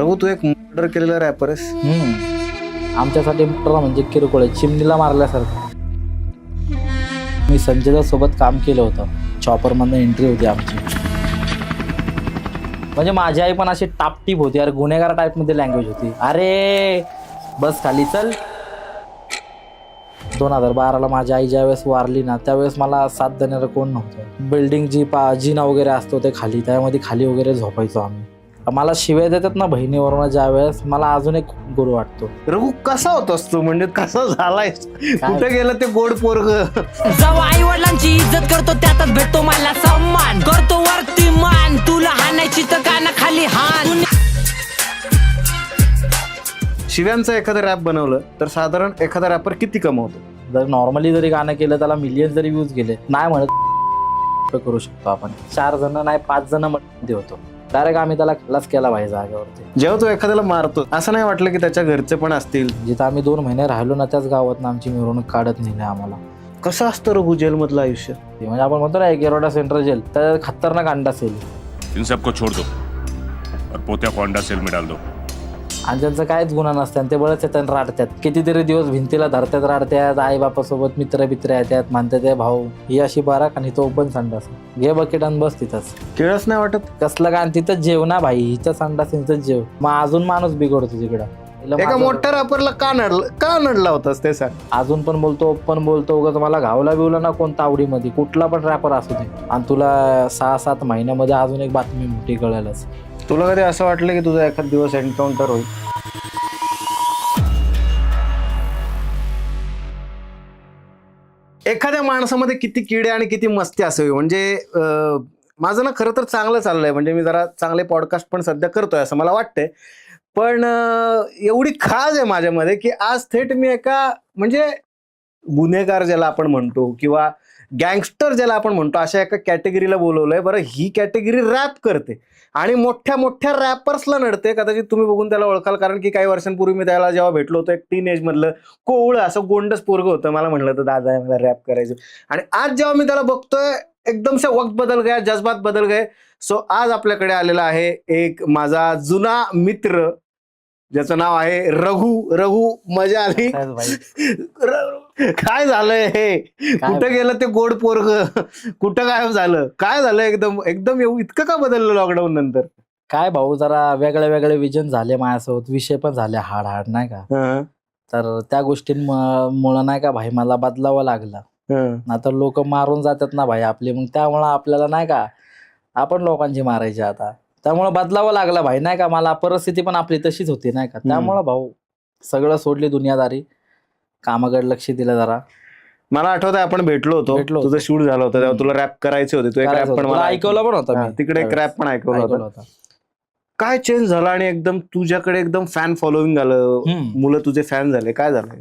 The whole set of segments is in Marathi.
प्रभू तू एक मर्डर केलेला रॅपर आहेस. आमच्यासाठी मर्डर म्हणजे किरकोळ आहे, चिमणीला मारल्यासारखं. मी संजय सोबत काम केलं होतं, चॉपरमधनं एंट्री होती आमची. म्हणजे माझी आई पण अशी टापटीप होती, अरे गुन्हेगार टाईपमध्ये लँग्वेज होती. अरे बस खाली चल. 2012ला माझी आई ज्यावेळेस वारली ना, त्यावेळेस मला साथ देणारं कोण नव्हतं. बिल्डिंग जिना वगैरे असतो ते खाली, त्यामध्ये खाली वगैरे झोपायचो आम्ही. मला शिव्या देतात ना बहिणीवरून, ज्यावेळेस मला अजून एक गुरु वाटतो. रघु कसा होतास तू, म्हणजे कसा झालाय, कुठे गेलं ते गोड पोरग. जेव्हा आई वडिलांची इज्जत करतो त्यातच भेटतो मला सम्मान. करतो वरती मान, तुला हाणायची तर काना खाली हान. शिव्यांचं एखादं रॅप बनवलं तर साधारण एखादा रॅपर किती कमवतो? जर नॉर्मली जरी गाणं केलं, त्याला मिलियन जरी व्ह्यूज गेले, नाही म्हणत करू शकतो आपण. 4 जण नाही 5 जण मध्ये होतो. डायरेक्ट आम्ही त्याला खलास केला पाहिजे जागेवरती. जेव्हा तो एखाद्याला मारतो असं नाही वाटलं की त्याच्या घरचे पण असतील? जिथं आम्ही 2 महिने राहिलो ना, त्याच गावात आमची मिरवणूक काढत नेली आम्हाला. कसं असतं रघु जेल मधलं आयुष्य? ते म्हणजे आपण म्हणतो ना, एक येरोडा सेंट्रल जेल, तर खतरनाक अंडा सेल. इन सबको छोड़ दो और पोत्या को अंडा सेल में डाल दो. आणि त्यांचं काहीच गुन्हा नसतं, ते बळच येतात, राडतात. कितीतरी दिवस भिंतीला धरतात, राडतात. आई बापासोबत मित्र येतात, म्हणतात ते भाऊ ही अशी बाराक आणि तो पण संडास घे बकेट आणि बस तिथंच. केळच नाही वाटत? कसलं का, तिथंच जेव ना भाई, हिचं संडास तिथंच जेव. मग अजून माणूस बिघडतो तिकडं. एका मोठ्या रॅपरला का नडला होतास ते सांग. अजून पण बोलतो, उगाच मला घावला बिवला ना कोणता आवडीमध्ये, कुठला पण रॅपर असू दे, आणि तुला 6-7 महिन्यामध्ये अजून एक बातमी मोठी कळायलाच. तुला कधी असं वाटलं की तुझा एखाद दिवस एन्काउंटर होईल? एखाद्या माणसामध्ये किती किडे आणि किती मस्ती असावी, म्हणजे माझं ना खरं तर चांगलं चाललंय, म्हणजे मी जरा चांगले पॉडकास्ट पण सध्या करतोय असं मला वाटतंय. पण एवढी खाज आहे माझ्यामध्ये की आज थेट मी एका म्हणजे गुन्हेगार ज्याला आपण म्हणतो किंवा गँगस्टर ज्याला आपण म्हणतो अशा एका कॅटेगरीला बोलवलंय. बरं, ही कॅटेगरी रॅप करते आणि मोठ्या मोठ्या रॅपर्सला नडते. कदाचित तुम्ही बघून त्याला ओळखाल, कारण की काही वर्षांपूर्वी मी त्याला जेव्हा भेटलो होतो, एक टीन मधलं कोवळं असं गोंडस पोरग होतं. मला म्हटलं होतं दादा मला रॅप करायचं, आणि आज जेव्हा मी त्याला बघतोय एकदम से वक्त बदल गया, जज्बात बदल गए. सो आज आपल्याकडे आलेला आहे एक माझा जुना मित्र, ज्याचं नाव आहे रघु. रघु, मजा आली? काय झालंय हे, कुठं गेलं ते गोड पोरग, कुठं गायब झालं, काय झालं? एकदम एकदम इतकं का बदललं लॉकडाऊन नंतर? काय भाऊ, जरा वेगळे विजन झाले माझ्यासोबत, विषय पण झाले हाड नाही का. तर त्या गोष्टींमुळे नाही का भाई मला बदलावं लागलं. नाहीतर लोक मारून जातात ना भाई आपले, मग त्यामुळं आपल्याला नाही का आपण लोकांची मारायची आता, त्यामुळं बदलावं लागलं भाई नाही का. मला परिस्थिती पण आपली तशीच होती नाही का, त्यामुळं भाऊ सगळं सोडली दुनियादारी, कामाकडे लक्ष दिलं जरा. मला आठवतं आपण भेटलो होतो, तुझं शूट झालं होतं तेव्हा तुला रॅप करायचे होते. तू एक रॅप पण मला ऐकवलं पण होतं, तिकडे एक रॅप पण ऐकवलं होतं. काय चेंज झाला आणि एकदम तुझ्याकडे एकदम फॅन फॉलोइंग आलं, मुलं तुझे फॅन झाले, काय झालं?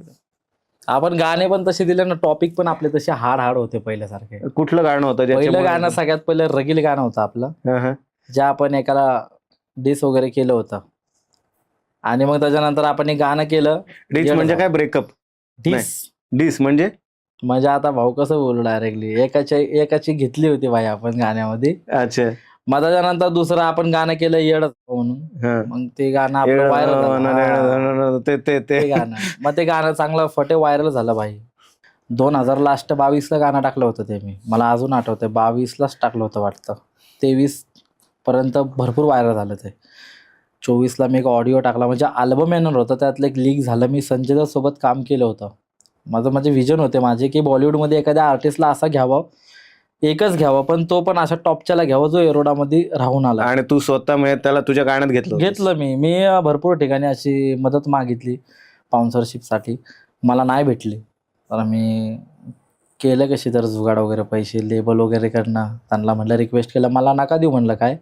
आपण गाणे पण तसे दिले ना, टॉपिक पण आपले तसे हाड होते पहिल्यासारखे. कुठलं गाणं होतं? पहिलं गाणं सगळ्यात पहिलं रगील गाणं होतं आपलं, ज्या आपण एकाला डिस वगैरे केलं होतं. आणि मग त्याच्यानंतर आपण एक गाणं केलं. डिस म्हणजे काय? ब्रेकअप? डिस म्हणजे आता भाऊ कसं बोलू डायरेक्टली, एकाची घेतली होती भाई आपण गाण्यामध्ये. अच्छा. मग त्याच्यानंतर दुसरं आपण गाणं केलं येड म्हणून, मग ते गाणं आपलं व्हायरल झालं. ते गाणं, मग ते गाणं चांगलं फटे व्हायरल झालं भाई. 2022ला गाणं टाकलं होतं ते मी, मला अजून आठवतंय 22लाच टाकलं होतं वाटतं. 23 पर्यंत भरपूर व्हायरल झालं ते. 24ला मी एक ऑडिओ टाकला, म्हणजे अल्बम येणार होतं, त्यातलं एक लीक झालं. मी संजय सोबत काम केलं होतं. माझे विजन होते माझे की बॉलिवूडमध्ये एखाद्या आर्टिस्टला असा घ्यावा, एकच घ्यावा, पण तो पण अशा टॉपच्याला घ्यावा जो येरोडामध्ये राहून आला. आणि तू स्वतः म्हणजे त्याला तुझ्या गाण्यात घेतलं? मी भरपूर ठिकाणी अशी मदत मागितली स्पॉन्सरशिपसाठी, मला नाही भेटली. तर मी केलं कशी तर जुगाड वगैरे, पैसे लेबल वगैरे करणं, त्यांना म्हणलं रिक्वेस्ट केलं, मला नका देऊ म्हणलं, काय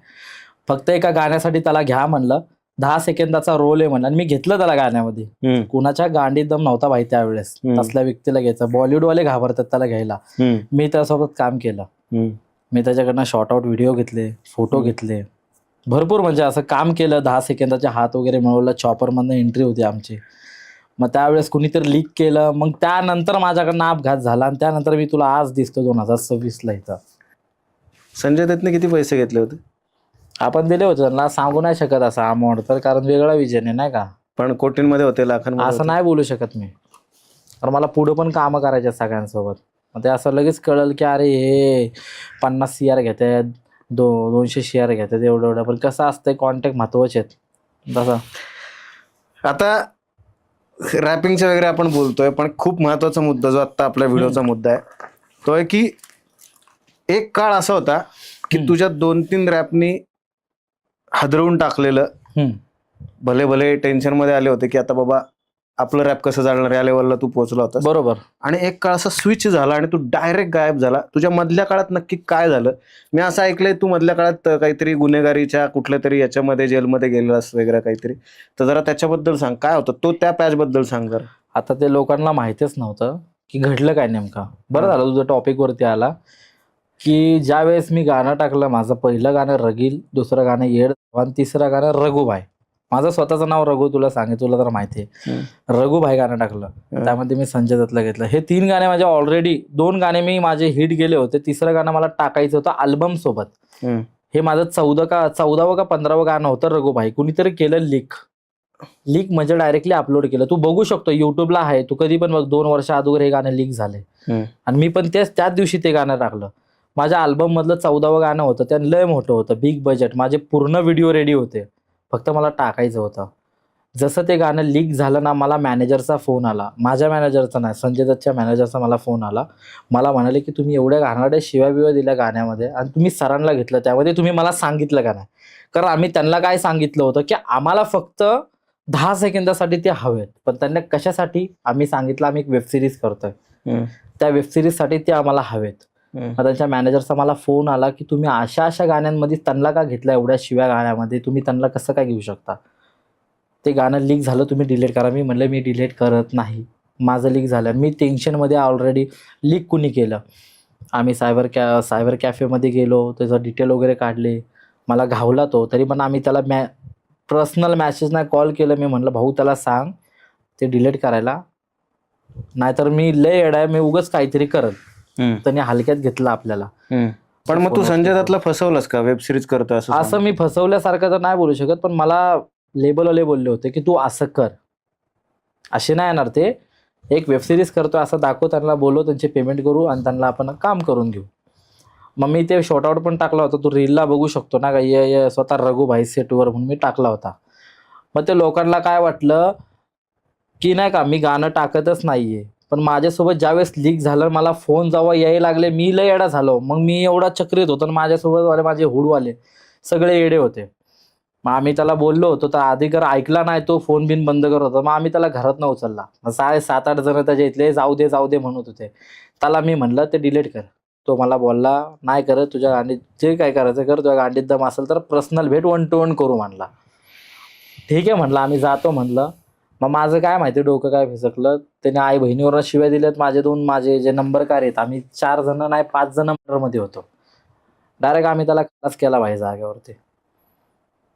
फक्त एका गाण्यासाठी त्याला घ्या म्हणलं, 10 सेकंदाचा रोल आहे म्हणलं. आणि मी घेतलं त्याला गाण्यामध्ये. कुणाच्या गांडीत दम नव्हता भाई त्यावेळेस तसल्या व्यक्तीला घ्यायचं. बॉलिवूडवाले घाबरतात त्याला घ्यायला. मी त्यासोबत काम केलं. मी त्याच्याकडनं शॉर्ट आउट व्हिडिओ घेतले, फोटो घेतले, भरपूर म्हणजे असं काम केलं. 10 सेकंदाचे हात वगैरे मिळवलं. चॉपरमधनं एंट्री होती आमची. मग त्यावेळेस कुणीतरी लीक केलं. मग त्यानंतर माझ्याकडनं अपघात झाला, आणि त्यानंतर मी तुला आज दिसतो 2026ला इथं. संजय दत्तने किती पैसे घेतले होते? आपण दिले होते त्यांना, सांगू नाही शकत असा अमाऊंट तर, कारण वेगळा विजन आहे नाही का. पण कोटींमध्ये होते, लाखांमध्ये असं नाही बोलू शकत मी, कारण मला पुढं पण कामं करायचे आहेत सगळ्यांसोबत. मग ते असं लगेच कळलं की अरे हे 50 CR घेतात, 200 CR घेतात एवढं, पण कसं असतंय कॉन्टॅक्ट महत्वाचे आहेत तसं. आता रॅपिंगचं वगैरे आपण बोलतोय, पण खूप महत्वाचा मुद्दा जो आता आपल्या व्हिडिओचा मुद्दा आहे तो आहे की एक काळ असा होता की तुझ्या 2-3 रॅपनी हादरवून टाकलेलं. हम्म. भले भले टेन्शन मध्ये आले होते की आता बाबा आपलं रॅप कसं चालणार, या लेवलला तू पोहोचला होता. बरोबर. आणि एक काळ असा स्विच झाला आणि तू डायरेक्ट गायब झाला. तुझ्या मधल्या काळात नक्की काय झालं? मी असं ऐकलंय तू मधल्या काळात काहीतरी गुन्हेगारीच्या कुठल्या तरी याच्यामध्ये जेलमध्ये गेलास वगैरे काहीतरी, तर जरा त्याच्याबद्दल सांग, काय होतं तो त्या पॅच बद्दल सांग जरा. आता ते लोकांना माहितीच नव्हतं की घडलं काय नेमका. बरं झालं तुझं टॉपिक वरती आला, की ज्या वेळेस मी गाणं टाकलं, माझं पहिलं गाणं रगील, दुसरं गाणं येड आणि तिसरं गाणं रघुभाई. माझं स्वतःचं नाव रघु, तुला सांगितलं, तुला तर माहिती आहे. रघुभाई गाणं टाकलं, त्यामध्ये मी संजय दत्तला घेतलं. हे 3 गाणे माझे ऑलरेडी, 2 गाणे मी माझे हिट गेले होते, तिसरं गाणं मला टाकायचं होतं अल्बम सोबत. हे माझं 14वं का 15वं गाणं होतं रघुभाई. कुणीतरी केलं लीक म्हणजे डायरेक्टली अपलोड केलं. तू बघू शकतो युट्यूबला आहे, तू कधी पण बघ, 2 वर्ष अगोदर हे गाणं लीक झाले. आणि मी पण त्याच दिवशी ते गाणं टाकलं. माझ्या अल्बम मधलं 14वं गाणं होतं, त्या लय मोठं होतं, बिग बजेट, माझे पूर्ण व्हिडिओ रेडी होते, फक्त मला टाकायचं होतं. जसं ते गाणं लीक झालं ना, मला मॅनेजरचा फोन आला, माझ्या मॅनेजरचा नाही, संजय दत्तच्या मॅनेजरचा मला फोन आला. मला म्हणाले की तुम्ही एवढ्या घाणेरड्या शिव्या बिव्या दिल्या गाण्यामध्ये आणि तुम्ही सरांना घेतलं, त्यामध्ये तुम्ही मला सांगितलं का नाही? कारण आम्ही त्यांना काय सांगितलं होतं की आम्हाला फक्त 10 सेकंदासाठी ते हवेत, पण त्यांना कशासाठी आम्ही सांगितलं, आम्ही एक वेबसिरीज करतोय, त्या वेबसिरीजसाठी ते आम्हाला हवेत. मग त्यांच्या मॅनेजरचा मला फोन आला की तुम्ही अशा गाण्यांमध्ये त्यांना का घेतला, एवढ्या शिव्या गाण्यामध्ये तुम्ही त्यांना कसं काय घेऊ शकता? ते गाणं लीक झालं, तुम्ही डिलीट करा. मी म्हणलं मी डिलीट करत नाही, माझं लीक झालं. मी टेन्शनमध्ये ऑलरेडी, लीक कुणी केलं? आम्ही सायबर कॅफेमध्ये गेलो, त्याचं डिटेल वगैरे काढले, मला घावला तो. तरी पण आम्ही त्याला पर्सनल मॅसेज नाही, कॉल केलं. मी म्हणलं भाऊ त्याला सांग ते डिलीट करायला, नाहीतर मी लय येडा आहे, मी उगाच काहीतरी करत. त्यांनी हलक्यात घेतलं आपल्याला. पण मग तू संजय दत्तला फसवलंस का? वेब सिरीज करतो असं मी फसवल्यासारखं तर नाही बोलू शकत, पण मला लेबलवाले बोलले होते की तू असं कर, असे नाही येणार ते, एक वेबसिरीज करतोय असं दाखव, त्यांना बोलव, त्यांचे पेमेंट करू आणि त्यांना आपण काम करून घेऊ. मग मी ते शॉर्ट आउट पण टाकला होता, तू रीलला बघू शकतो ना का, ये स्वतः रघुभाई सेटवर म्हणून मी टाकला होता. मग ते लोकांना काय वाटलं की नाही का मी गाणं टाकतच नाहीये, पण माझ्यासोबत ज्यावेळेस लीक झालं, मला फोन जेव्हा यायला लागले, मी लय येडा झालो. मग मी एवढा चक्रीत होतो, माझ्यासोबत माझे हुडवाले सगळे येडे होते. मग आम्ही त्याला बोललो होतो, तर अधिकार ऐकला नाही, तो फोन बिन बंद करत होता. मग आम्ही त्याला घरात न उचलला. 7-8 जण त्याच्या इथले जाऊ दे म्हणत होते. त्याला मी म्हणलं ते डिलीट कर. तो मला बोलला नाही करत, तुझ्या गांडीत जे काय करायचं कर, तुझ्या गांडीत दम असेल तर पर्सनल भेट 1 to 1 करू म्हणला. ठीक आहे म्हणलं, आम्ही जातो म्हणलं. मग माझं काय माहिती डोकं काय फिसकलं, त्याने आई बहिणीवर शिव्या दिल्यात. माझे जे नंबरकार आहेत, आम्ही 4 जण नाही 5 जण मध्ये होतो. डायरेक्ट आम्ही त्याला खलास केला भाई जागेवरती.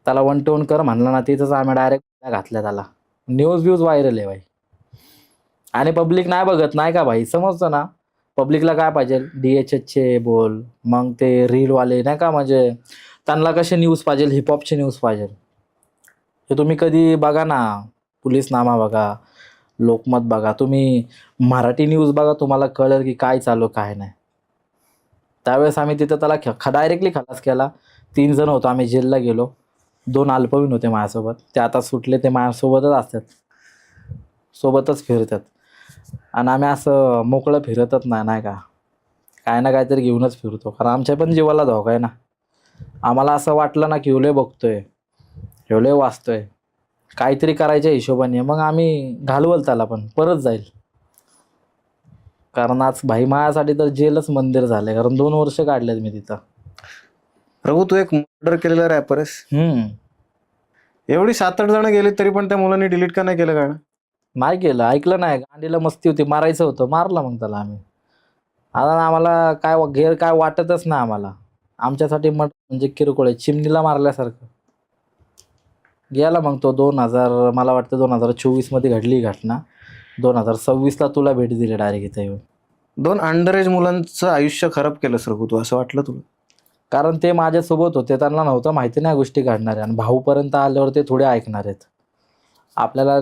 त्याला 1 to 1 कर म्हणलं ना, तिथंच आम्ही डायरेक्ट घातल्या त्याला. न्यूज व्हायरल आहे भाई. आणि पब्लिक नाही बघत नाही का भाई, समजतं ना पब्लिकला काय पाहिजे, DHHचे बोल, मग ते रीलवाले नाही का, म्हणजे त्यांना कसे न्यूज पाहिजे, हिपहॉपचे न्यूज पाहिजे. हे तुम्ही कधी बघा ना, पोलीसनामा बघा, लोकमत बघा, तुम्ही मराठी न्यूज बघा, तुम्हाला कळेल की काय चालू काय नाही. त्यावेळेस आम्ही तिथं त्याला डायरेक्टली खलास केला. 3 जण होतो, आम्ही जेलला गेलो. 2 अल्पवयीन होते माझ्यासोबत, ते आता सुटले, ते माझ्यासोबतच असतात, सोबतच फिरतात. आणि आम्ही असं मोकळं फिरतच नाही का, काय ना काहीतरी घेऊनच फिरतो, कारण आमच्या पण जीवाला धोका आहे ना. आम्हाला असं वाटलं ना की एवढे बघतोय, एवढे वाचतोय, काहीतरी करायच्या हिशोबाने, मग आम्ही घालवल त्याला, पण परत जाईल. कारण आज भाई माझ्यासाठी तर जेलच मंदिर झालंय, कारण 2 वर्ष काढलेत मी तिथं. रघु, तू एक मर्डर केलेला रॅपर आहेस. एवढी 7-8 जण गेली तरी पण त्या मुलांनी डिलीट का नाही केलं गाणं? नाही केलं, ऐकलं नाही. गांडीला मस्ती होती, मारायचं होतं, मारलं मग त्याला आम्ही. आता आम्हाला काय वाटतच नाही आम्हाला. आमच्यासाठी म्हणजे किरकोळ आहे, चिमणीला मारल्यासारखं. गेला मग तो. मला वाटतं 2024 मध्ये घडली ही घटना. 2026ला तुला भेट दिली डायरेक्ट इथं येऊन. 2 अंडर एज मुलांचं आयुष्य खराब केलं रघु तू, असं वाटलं तुला? कारण ते माझ्यासोबत होते, त्यांना नव्हतं माहिती नाही गोष्टी घडणाऱ्या, आणि भाऊपर्यंत आल्यावर ते थोडे ऐकणार आहेत. आपल्याला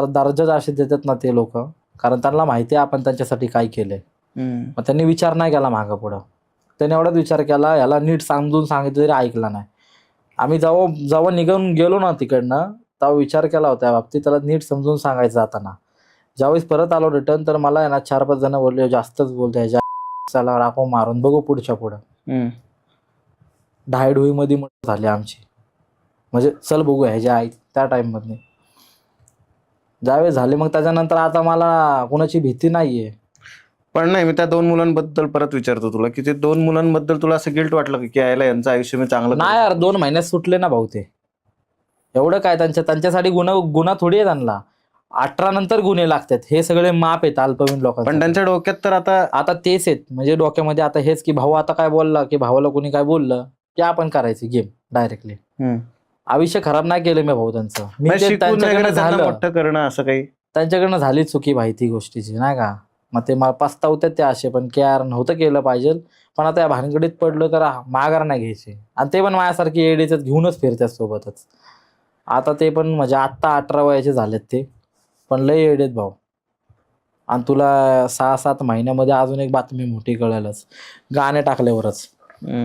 दर्जाच असे देतात ना ते लोक, कारण त्यांना माहिती आहे आपण त्यांच्यासाठी काय केलंय. मग त्यांनी विचार नाही केला मागं पुढं, त्याने एवढाच विचार केला याला नीट समजून सांगितलं तरी ऐकला नाही. आम्ही जेव्हा निघून गेलो ना तिकडनं, तेव्हा विचार केला होता त्या बाबतीत, त्याला नीट समजून सांगायचं जाताना. ज्यावेळेस परत आलो रिटर्न, तर मला आहे ना 4-5 जण बोलले जास्तच बोलते ह्याच्या चला आपण मारून बघू पुढच्या पुढं. ढाईढुईमध्ये झाली आमची, म्हणजे चल बघू ह्याच्या आई त्या टाईममध्ये ज्यावेळेस झाले. मग त्याच्यानंतर आता मला कोणाची भीती नाहीये. पण नाही, मी त्या 2 मुलांबद्दल परत विचारतो तुला, की ते 2 मुलांबद्दल तुला असं गिल्ट वाटलं की यायला यांचं आयुष्य मी चांगलं नाही यार, 2 महिन्यात सुटले ना भाऊ ते. एवढं काय त्यांच्यासाठी गुन्हा थोडी आहे त्यांना. 18 नंतर गुन्हे लागतात, हे सगळे माप आहेत अल्पवयीन लोकांना. पण त्यांच्या डोक्यात तर आता तेच आहेत, म्हणजे डोक्यामध्ये आता हेच की भाऊ आता काय बोलला, की भावाला कोणी काय बोललं की आपण करायची गेम डायरेक्टली. आयुष्य खराब नाही केलं मी भाऊ त्यांचं. मी ते शिकून वगैरे त्यांच्याकडनं त्यांना झालं, मोठं करणं असं काही. त्यांच्याकडनं झाली चुकी माहिती गोष्टीची नाही का. मग ते मला पस्तावतात ते असे पण, की यार नव्हतं केलं पाहिजे, पण आता या भानगडीत पडलं तर माघार नाही घ्यायची. आणि ते पण माझ्यासारखी एडीच्यात घेऊनच फिरतात सोबतच. आता ते पण म्हणजे आत्ता 18 वयाचे झालेत ते, पण लय एडेत भाऊ. आणि तुला 6-7 महिन्यामध्ये अजून एक बातमी मोठी कळेलच, गाणे टाकल्यावरच.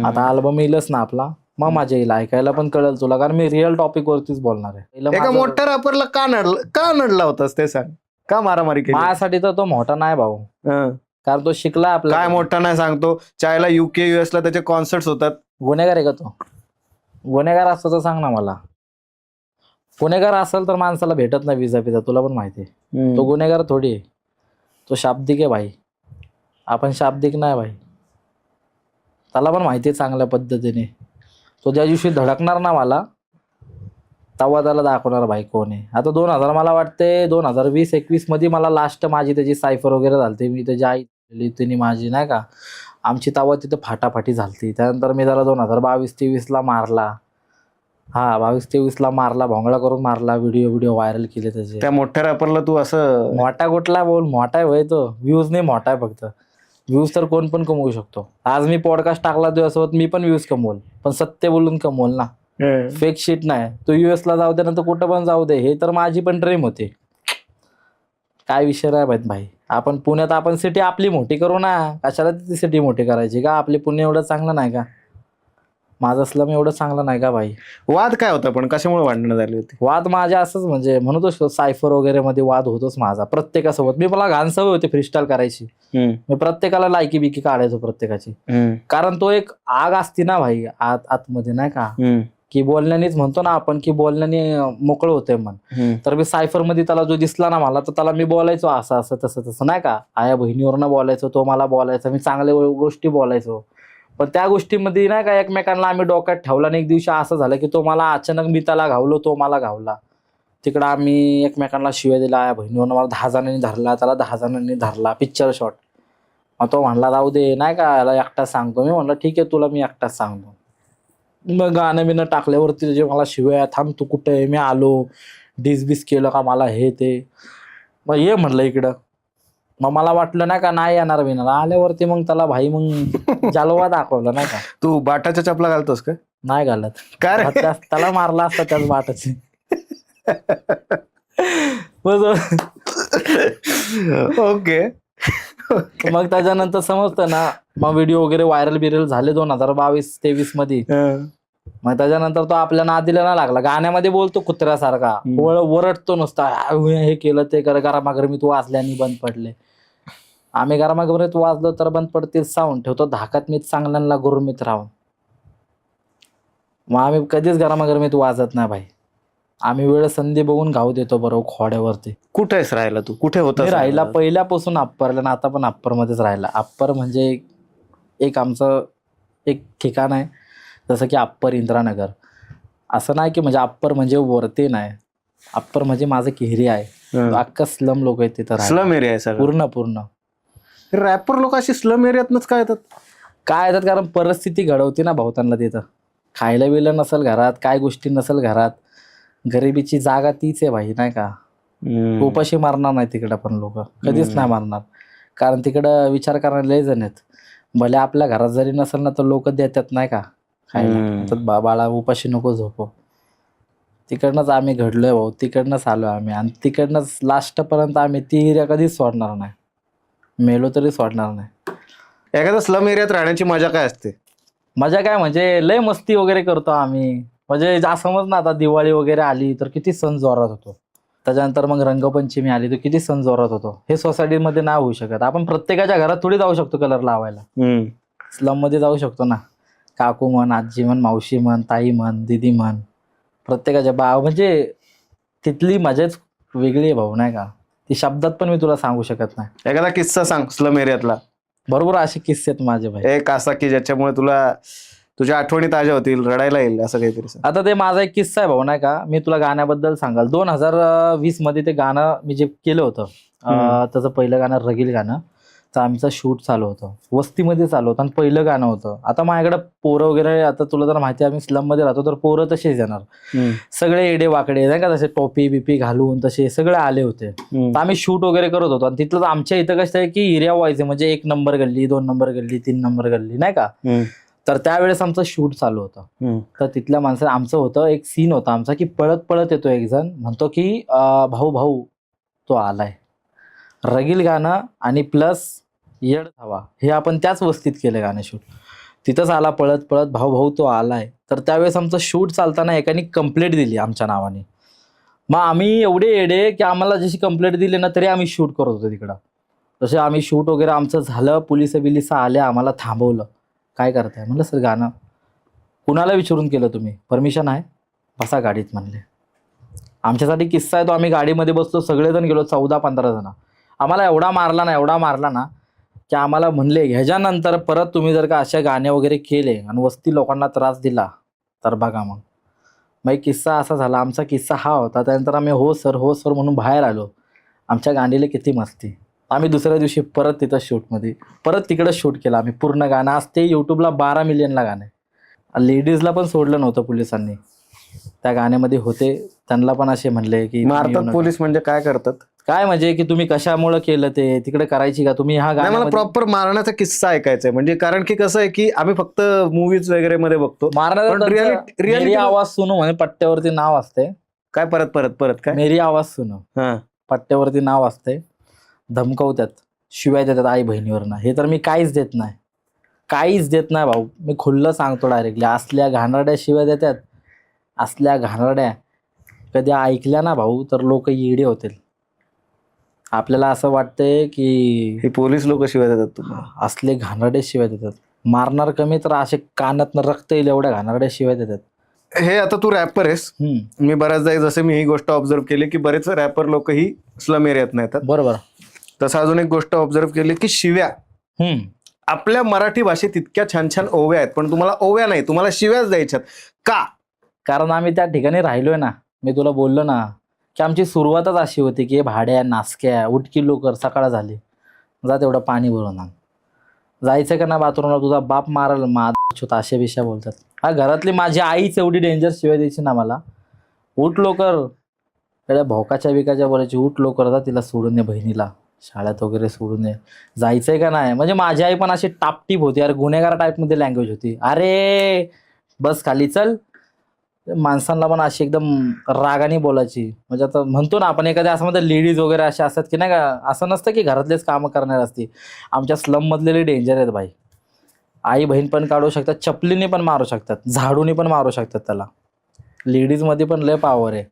आता अल्बम येईलच ना आपला, मग माझ्या येईल ऐकायला पण कळेल तुला, कारण मी रिअल टॉपिक वरतीच बोलणार आहे. एका मोठ्या रॅपरला का नडला होतास ते सांग, का मारामारी केली? माझ्यासाठी तर तो मोठा नाही भाऊ, कारण तो शिकला आपला. काय मोठा नाही सांगतो, चायला UK US ला त्याचे कॉन्सर्ट्स होतात. गुन्हेगार आहे का तो? गुन्हेगार असतो तर सांग ना मला. गुन्हेगार असेल तर माणसाला भेटत नाही विजा पिजा, तुला पण माहिती आहे. तो गुन्हेगार थोडी आहे, तो शाब्दिक आहे भाई. आपण शाब्दिक नाही भाई, त्याला पण माहिती आहे चांगल्या पद्धतीने. तो ज्या दिवशी धडकणार ना मला, तेव्हा त्याला दाखवणार भाई कोण आहे. आता 2000 मला वाटते 2020-21 मध्ये मला लास्ट माझी त्याची सायफर वगैरे झालती. मी त्याची आई तिने माझी नाही का, आमची तेव्हा तिथं फाटाफाटी झालती. त्यानंतर मी त्याला 2022-23 ला मारला. 22-23 ला मारला, भोंगळा करून मारला, व्हिडिओ व्हायरल केले त्याचे. त्या मोठ्या रॅपरला तू असं मोठा कुठला बोल, मोठा आहे भाई तो. व्ह्यूज नाही, मोठा आहे फक्त. व्ह्यूज तर कोण पण कमवू शकतो. आज मी पॉडकास्ट टाकला तुझ्यासोबत, मी पण व्ह्यूज कमवल, पण सत्य बोलून कमवल ना, फेक शीट नाही. तू US ला जाऊ दे, नंतर कुठं पण जाऊ दे, हे तर माझी पण ड्रीम होती. काय विषय नाही माहित भाई. आपण पुण्यात आपण सिटी आपली मोठी करू ना, कशाला ती सिटी मोठी करायची का? आपली पुणे एवढं चांगलं नाही का? माझं स्लम एवढं चांगलं नाही का भाई? वाद काय होता, पण कशामुळे भांडणं झाली होती? वाद माझ्या असंच म्हणजे म्हणतो सायफर वगैरे मध्ये वाद होतोच माझा प्रत्येकासोबत. मला घाण सवय होती फ्रीस्टाईल करायची. मी प्रत्येकाला लायकी बिकी काढायचो प्रत्येकाची, कारण तो एक आग असती ना भाई आतमध्ये नाही का, की बोलण्यानेच म्हणतो ना आपण, की बोलण्याने मोकळं होतंय मन. तर मी सायफर मध्ये त्याला जो दिसला ना मला, तर त्याला मी बोलायचो असं असं तसं तसं नाही का. आया बहिणीवरनं बोलायचो, तो मला बोलायचा, मी चांगल्या गोष्टी बोलायचो. पण त्या गोष्टीमध्ये नाही का एकमेकांना आम्ही डोक्यात ठेवला. आणि एक दिवशी असं झालं की तो मला अचानक, मी त्याला घावलो, तो मला घावला. तिकडं आम्ही एकमेकांना शिव्या दिला. आया बहिणीवरनं मला 10 जणांनी धरला, त्याला 10 जणांनी धरला. Picture shot. मग तो म्हणला जाऊ दे नाही का, याला एकटाच सांगतो. मी म्हणलं ठीक आहे, तुला मी एकटाच सांगतो. मग गाणं बिणं टाकल्यावरती जे मला शिव्या, थांब तू कुठे आहे, मी आलो, डिसबिस केलं का मला, हे ते. मग ये म्हणलं इकडं. मग मला वाटलं नाही का नाही येणार बिणार. आल्यावरती मग त्याला भाई मग जालवा दाखवलं नाही का. तू बाटाच्या चपला घालतोस का? नाही घालत. काय रे? त्याला मारला असता त्याच बाटाची. ओके. मग त्याच्यानंतर समजतं ना, मग व्हिडिओ वगैरे व्हायरल झाले 2022-23 मध्ये. मग त्याच्यानंतर तो आपल्या नादीला ना लागला. गाण्यामध्ये बोलतो कुत्र्यासारखा, ओरडतो नुसता, हे केलं ते कर, गरमागरमीत वाजल्याने बंद पडले. आम्ही गरमागरमीत वाजलो तर बंद पडतील साऊंड, ठेवतो धाकात मीच चांगल्यांना गुरमीत राहून. मग आम्ही कधीच गरमागरमीत वाजत नाही भाई. आम्ही वेळ संधी बघून घाव देतो बरोबर खोड्यावरती. कुठे आहेस राहिला तू? कुठे होता? राहिला पहिल्यापासून अप्परला ना, आता पण अप्पर मध्येच राहिला. अप्पर म्हणजे एक आमचं एक ठिकाण आहे, जसं की अप्पर इंद्रानगर. असं नाही की म्हणजे अप्पर म्हणजे वरती नाही, अप्पर म्हणजे माझं केहरी आहे. अख्खा स्लम लोक आहेत तिथं. स्लम एरिया आहे सगळं पूर्ण. रॅपर लोक अशी स्लम एरियातनच काय येतात? कारण परिस्थिती घडवते ना भाऊ त्यांना तिथं. खायला बिलं नसेल घरात, काय गोष्टी नसेल घरात, गरिबीची जागा तीच आहे भाई नाही का. उपाशी मारणार नाही तिकडं पण लोक, कधीच नाही मारणार. कारण तिकडं विचार करणारे लय जण आहेत. भले आपल्या घरात जरी नसेल ना तर लोक देतात नाही का खायला. हम्म. तर बाळा उपाशी नको झोपो. तिकडनंच आम्ही घडलोय भाऊ, तिकडनंच आलो आम्ही आणि तिकडनंच लास्टपर्यंत आम्ही ती एरिया कधीच सोडणार नाही. मेलो तरी सोडणार नाही. एखाद्या स्लम एरियात राहण्याची मजा काय असते? मजा काय म्हणजे लय मस्ती वगैरे करतो आम्ही. म्हणजे समज ना आता दिवाळी वगैरे आली तर किती सण जोरात होतो. त्याच्यानंतर मग रंगपंचमी आली तर किती सण जोरात होतो. हे सोसायटीमध्ये नाही होऊ शकत. आपण प्रत्येकाच्या घरात थोडी जाऊ शकतो कलर लावायला. स्लम मध्ये जाऊ शकतो ना. काकू म्हण, आजी म्हण, मावशी म्हण, ताई म्हण, दीदी म्हण, प्रत्येकाच्या म्हणजे तिथली मजाच वेगळी आहे भाऊ नाही का. ती शब्दात पण मी तुला सांगू शकत नाही. एखादा किस्सा सांग स्लम एरियातला, बरोबर असे किस्से आहेत माझे भाई. एक असा की ज्याच्यामुळे तुझ्या आठवणी ताज्या होतील, रडायला येईल असं काहीतरी सांग. आता ते माझा एक किस्सा आहे भाऊ नाही का. मी तुला गाण्याबद्दल सांगाल. 2020 मध्ये ते गाणं मी जे केलं होतं त्याचं पहिलं गाणं रगील गाणं. तर आमचं शूट चालू होतं, वस्तीमध्ये चालू होतं आणि पहिलं गाणं होतं. आता माझ्याकडे पोरं वगैरे, आता तुला जर माहिती आहे आम्ही स्लम मध्ये राहतो तर पोरं तसेच येणार. सगळे एडे वाकडे नाही का, तसे टोपी बिपी घालून तसे सगळे आले होते. तर आम्ही शूट वगैरे करत होतो आणि तिथलं आमच्या इथं कसं आहे की एरिया वाईज आहे. म्हणजे 1 नंबर गल्ली, 2 नंबर गल्ली, 3 नंबर गल्ली नाही का. तर त्यावेळेस आमचं शूट चालू होतं. तर तिथल्या माणसाने आमचं होतं एक सीन होता आमचा की पळत पळत येतो एक जण, म्हणतो की भाऊ भाऊ तो आलाय. रगील गाणं आणि प्लस येड हवा हे आपण त्याच वस्तीत केलं गाणं शूट. तिथंच आला पळत पळत, भाऊ भाऊ तो आलाय. तर त्यावेळेस आमचं शूट चालताना एकाने कंप्लेंट दिली आमच्या नावाने. मग आम्ही एवढे येडे की आम्हाला जशी कंप्लेंट दिली ना तरी आम्ही शूट करत होतो तिकडं. तसे आम्ही शूट वगैरे आमचं झालं. पोलिस आले, आम्हाला थांबवलं. काय करताय म्हणलं सर गाणं. कुणाला विचारून केलं तुम्ही? परमिशन आहे, बसा गाडीत म्हणले. आमच्यासाठी किस्सा आहे तो. आम्ही गाडीमध्ये बसलो, सगळेजण गेलो, 14-15 जण. आम्हाला एवढा मारला ना की आम्हाला म्हणले ह्याच्यानंतर परत तुम्ही जर का अशा गाणे वगैरे केले आणि वस्ती लोकांना त्रास दिला तर बघा मग. मग किस्सा असा झाला. आमचा किस्सा हा होता. त्यानंतर आम्ही हो सर म्हणून बाहेर आलो. आमच्या गांडीला किती मस्ती. आम्ही दुसऱ्या दिवशी परत तिथं शूटमध्ये परत तिकडं शूट केलं आम्ही पूर्ण गाणं. आज ते यूट्यूबला 12 मिलियनला गाणं आहे. लेडीजला पण सोडलं नव्हतं पोलिसांनी. त्या गाण्यामध्ये होते, त्यांना पण असे म्हणले की मारतात पोलीस म्हणजे काय करतात? काय म्हणजे की तुम्ही कशामुळे केलं ते, तिकडे करायची का तुम्ही हा नाही, मला गाणं. प्रॉपर मारण्याचा किस्सा ऐकायचा आहे. म्हणजे कारण की कसं आहे की आम्ही फक्त मूवीज वगैरे मध्ये बघतो. पण मेरी रिअलिटी आवाज सुनो म्हणजे पट्ट्यावरती नाव असते. काय परत काय? मेरी आवाज सुनो हा. पट्ट्यावरती नाव असते. धमकवतात, शिवाय देतात आई बहिणीवरनं. हे तर मी काहीच देत नाही भाऊ. मी खुल्लं सांगतो डायरेक्टली. असल्या घाणरड्या शिवाय देतात, असल्या घाणरड्या कधी ऐकल्या ना भाऊ तर लोक येडे होतील. आपल्याला असं वाटतंय की हे पोलीस लोक शिवाय देतात तुम्हाला? असले घाणरडे शिवाय देतात. मारणार कमी तर असे कानातनं रक्त येईल एवढ्या घाणरड्या शिवाय देतात. हे आता तू रॅपर आहेस. मी बऱ्याचदा जसं मी ही गोष्ट ऑब्झर्व केली की बरेच रॅपर लोक ही स्लम एरियात येतात. बरोबर. तसं अजून एक गोष्ट ऑब्झर्व केली की शिव्या आपल्या मराठी भाषेत इतक्या छान छान ओव्या आहेत, पण तुम्हाला ओव्या नाही, तुम्हाला शिव्याच द्यायच्यात का? कारण आम्ही त्या ठिकाणी राहिलोय ना. मी तुला बोललो ना की आमची सुरुवातच अशी होती की भाड्या नासक्या उठकी लोकर, सकाळ झाली, जा तेवढं पाणी भरून आण. जायचं का ना बाथरूमला, तुझा बाप मारल होता, अशा विषय बोलतात. हा घरातली माझी आईच एवढी डेंजर शिवाय द्यायची ना मला. उठ लवकर, त्या भोकाच्या बिकाच्या बोलायची, उठ लवकर, जा तिला सोडून ये, बहिणीला शाळेत वगैरे सोडून ये. जायचंय का नाही. म्हणजे माझी आई पण अशी टापटीप होती यार, गुन्हेगार टाईपमध्ये लँग्वेज होती. अरे बस खाली चल. माणसांना पण अशी एकदम रागाने बोलायची. म्हणजे आता म्हणतो ना आपण एखाद्या असं मध्ये लेडीज वगैरे असे असतात की नाही का, असं नसतं की घरातलेच कामं करणार असते. आमच्या स्लम मधले डेंजर आहेत भाई. आई बहीण पण काढू शकतात, चपलीने पण मारू शकतात, झाडूने पण मारू शकतात त्याला. लेडीज मध्ये पण लय पॉवर आहे.